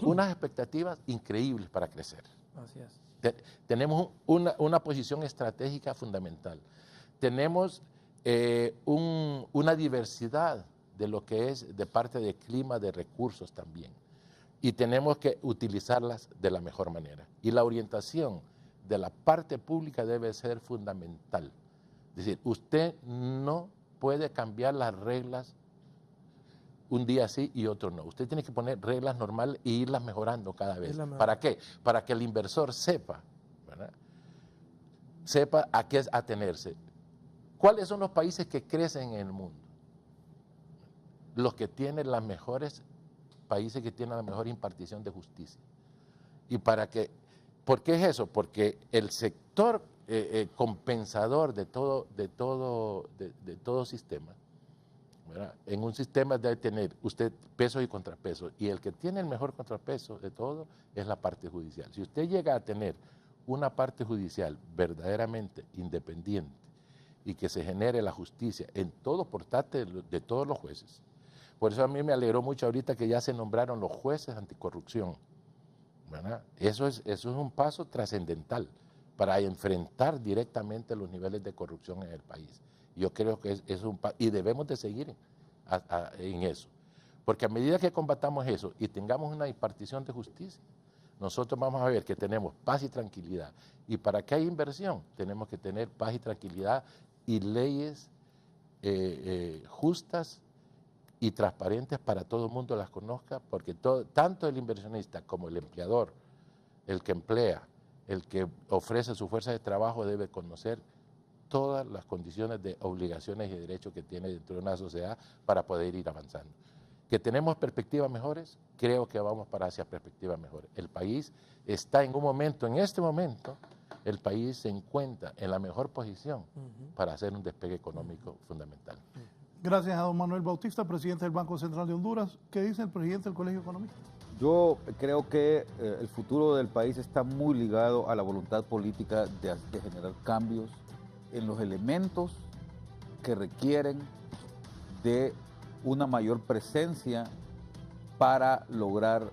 unas expectativas increíbles para crecer. Así es. Tenemos una posición estratégica fundamental. Tenemos una diversidad de lo que es de parte de clima, de recursos también. Y tenemos que utilizarlas de la mejor manera. Y la orientación de la parte pública debe ser fundamental. Es decir, usted no puede cambiar las reglas un día sí y otro no. Usted tiene que poner reglas normales e irlas mejorando cada vez. ¿Para qué? Para que el inversor sepa, ¿verdad?, sepa a qué atenerse. ¿Cuáles son los países que crecen en el mundo? Los que tienen las mejores países que tienen la mejor impartición de justicia. ¿Por qué es eso? Porque el sector compensador de todo sistema, ¿verdad?, en un sistema debe tener usted pesos y contrapesos, y el que tiene el mejor contrapeso de todo es la parte judicial. Si usted llega a tener una parte judicial verdaderamente independiente y que se genere la justicia en todo por parte de todos los jueces. Por eso a mí me alegró mucho ahorita que ya se nombraron los jueces anticorrupción, ¿verdad? Eso es un paso trascendental para enfrentar directamente los niveles de corrupción en el país. Yo creo que es un paso, y debemos de seguir en eso. Porque a medida que combatamos eso y tengamos una impartición de justicia, nosotros vamos a ver que tenemos paz y tranquilidad. Y para que haya inversión, tenemos que tener paz y tranquilidad y leyes justas y transparentes para todo el mundo las conozca, porque tanto el inversionista como el empleador, el que emplea, el que ofrece su fuerza de trabajo debe conocer todas las condiciones de obligaciones y derechos que tiene dentro de una sociedad para poder ir avanzando. Que tenemos perspectivas mejores, creo que vamos para hacia perspectivas mejores. El país está en este momento, el país se encuentra en la mejor posición para hacer un despegue económico fundamental. Gracias a don Manuel Bautista, presidente del Banco Central de Honduras. ¿Qué dice el presidente del Colegio Económico? Yo creo que el futuro del país está muy ligado a la voluntad política de generar cambios en los elementos que requieren de una mayor presencia para lograr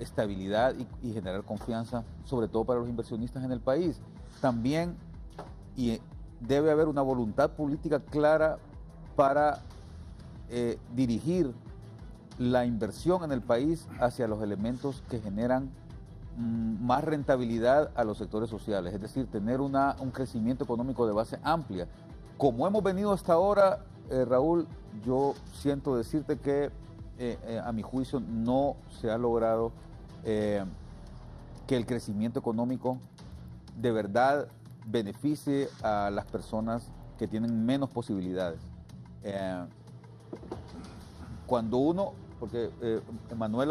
estabilidad y generar confianza, sobre todo para los inversionistas en el país. También debe haber una voluntad política clara para dirigir la inversión en el país hacia los elementos que generan más rentabilidad a los sectores sociales, es decir, tener un crecimiento económico de base amplia. Como hemos venido hasta ahora, Raúl, yo siento decirte que a mi juicio no se ha logrado que el crecimiento económico de verdad beneficie a las personas que tienen menos posibilidades. Cuando uno, porque Manuel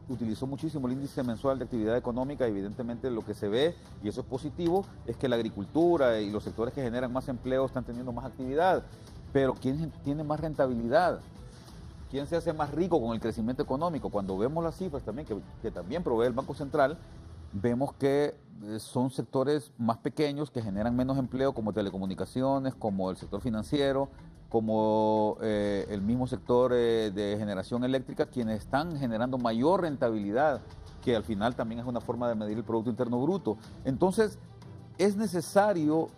utilizó muchísimo el índice mensual de actividad económica, evidentemente lo que se ve, y eso es positivo, es que la agricultura y los sectores que generan más empleo están teniendo más actividad, pero ¿quién tiene más rentabilidad? ¿Quién se hace más rico con el crecimiento económico? Cuando vemos las cifras también, que también provee el Banco Central, vemos que son sectores más pequeños que generan menos empleo, como telecomunicaciones, como el sector financiero, como el mismo sector de generación eléctrica, quienes están generando mayor rentabilidad, que al final también es una forma de medir el Producto Interno Bruto. Entonces, es necesario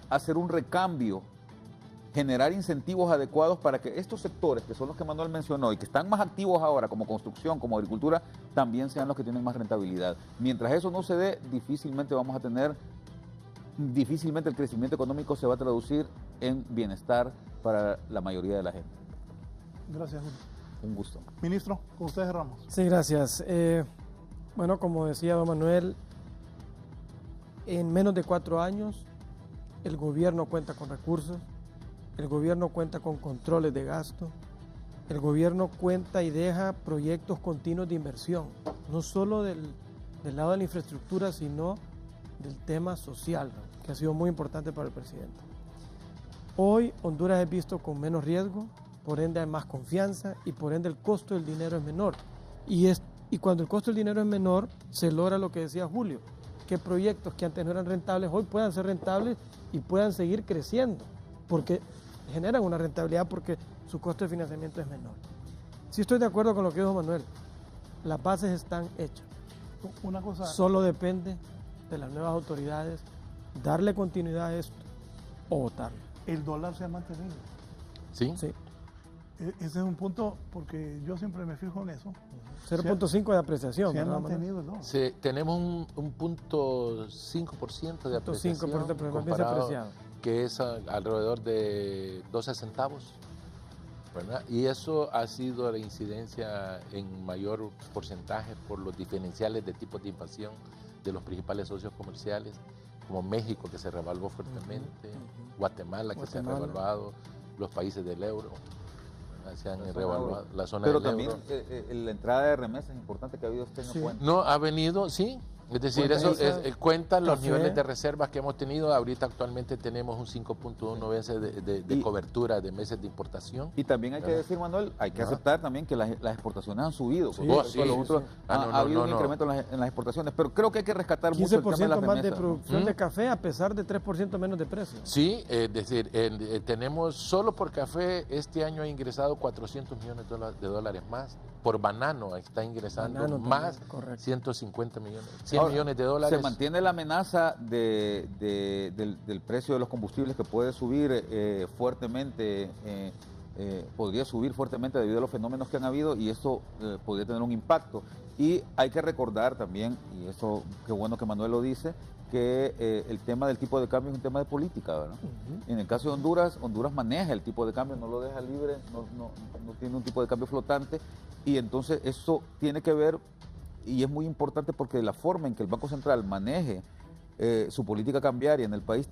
hacer un recambio, generar incentivos adecuados para que estos sectores, que son los que Manuel mencionó y que están más activos ahora, como construcción, como agricultura, también sean los que tienen más rentabilidad. Mientras eso no se dé, difícilmente el crecimiento económico se va a traducir en bienestar para la mayoría de la gente. Gracias, Julio. Un gusto. Ministro, con usted cerramos. Sí, gracias. Bueno, como decía don Manuel, en menos de 4 años el gobierno cuenta con recursos, el gobierno cuenta con controles de gasto, el gobierno cuenta y deja proyectos continuos de inversión, no solo del lado de la infraestructura, sino del tema social, ¿no?, que ha sido muy importante para el presidente. Hoy Honduras es visto con menos riesgo, por ende hay más confianza y por ende el costo del dinero es menor. Y cuando el costo del dinero es menor, se logra lo que decía Julio, que proyectos que antes no eran rentables hoy puedan ser rentables y puedan seguir creciendo, porque generan una rentabilidad porque su costo de financiamiento es menor. Sí estoy de acuerdo con lo que dijo Manuel, las bases están hechas. Una cosa... Solo depende de las nuevas autoridades darle continuidad a esto o votarlo. El dólar se ha mantenido. ¿Sí? Sí. Ese es un punto, porque yo siempre me fijo en eso. 0.5 de apreciación. Se ha ¿verdad, mantenido el dólar. Sí, tenemos un 0.5% de apreciación 5%, pero más bien se ha comparado, apreciado. que es alrededor de 12 centavos, ¿verdad? Y eso ha sido la incidencia en mayor porcentaje por los diferenciales de tipos de inflación de los principales socios comerciales, como México, que se revaluó fuertemente, Guatemala, que se ha revaluado, los países del euro, ¿verdad?, se han revaluado, la zona Pero del también euro. la entrada de remesas importante que ha habido este año. Sí. Cuenta. No, ha venido, sí. Es decir, Cuenta eso esa, cuenta los café. niveles de reservas que hemos tenido. Ahorita actualmente tenemos un 5.1 veces de cobertura de meses de importación. Y también hay que decir, Manuel, hay que aceptar también que las exportaciones han subido. Sí, Por sí, lo sí. otro, ha habido un incremento en las exportaciones, pero creo que hay que rescatar mucho el tema de 15% las más de remesas. producción de café a pesar de 3% menos de precio. Sí, es decir, tenemos solo por café este año ha ingresado 400 millones de dólares más. Por banano está ingresando Banano más, también, correcto. 150 millones, 100 Ahora, millones de dólares. Se mantiene la amenaza del precio de los combustibles que puede subir fuertemente, podría subir fuertemente debido a los fenómenos que han habido, y esto podría tener un impacto. Y hay que recordar también, y eso qué bueno que Manuel lo dice, que el tema del tipo de cambio es un tema de política, ¿verdad? En el caso de Honduras maneja el tipo de cambio, no lo deja libre, no tiene un tipo de cambio flotante, y entonces eso tiene que ver, y es muy importante porque la forma en que el Banco Central maneje su política cambiaria en el país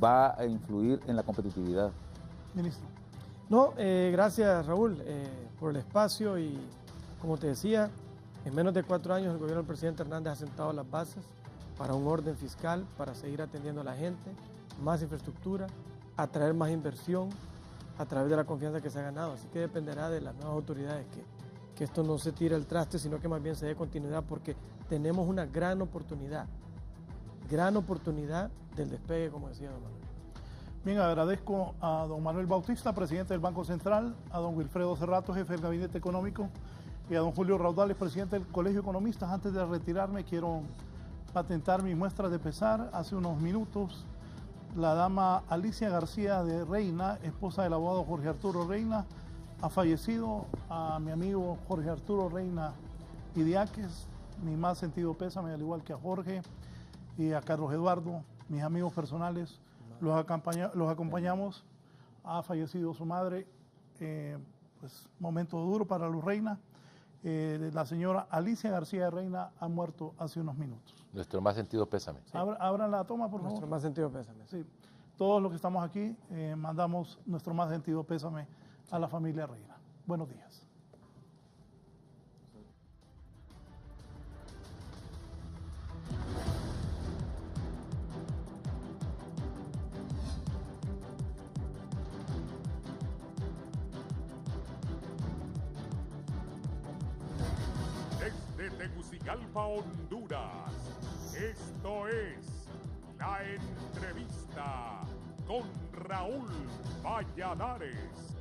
va a influir en la competitividad. Ministro. No, gracias Raúl por el espacio, y como te decía, en menos de 4 años el gobierno del presidente Hernández ha sentado las bases para un orden fiscal, para seguir atendiendo a la gente, más infraestructura, atraer más inversión a través de la confianza que se ha ganado. Así que dependerá de las nuevas autoridades que esto no se tire al traste, sino que más bien se dé continuidad, porque tenemos una gran oportunidad del despegue, como decía don Manuel. Bien, agradezco a don Manuel Bautista, presidente del Banco Central, a don Wilfredo Cerrato, jefe del Gabinete Económico, y a don Julio Raudales, presidente del Colegio de Economistas. Antes de retirarme, quiero patentar mis muestras de pesar. Hace unos minutos, la dama Alicia García de Reina, esposa del abogado Jorge Arturo Reina, ha fallecido. A mi amigo Jorge Arturo Reina Idiáquez, mi más sentido pésame, al igual que a Jorge y a Carlos Eduardo, mis amigos personales. Los acompañamos. Ha fallecido su madre, pues momento duro para Luz Reina. La señora Alicia García de Reina ha muerto hace unos minutos. Nuestro más sentido pésame. Sí. Abran la toma, por favor. Nuestro más sentido pésame. Sí. Todos los que estamos aquí mandamos nuestro más sentido pésame a la familia Reina. Buenos días. Desde Tegucigalpa, Honduras, esto es La Entrevista con Raúl Valladares.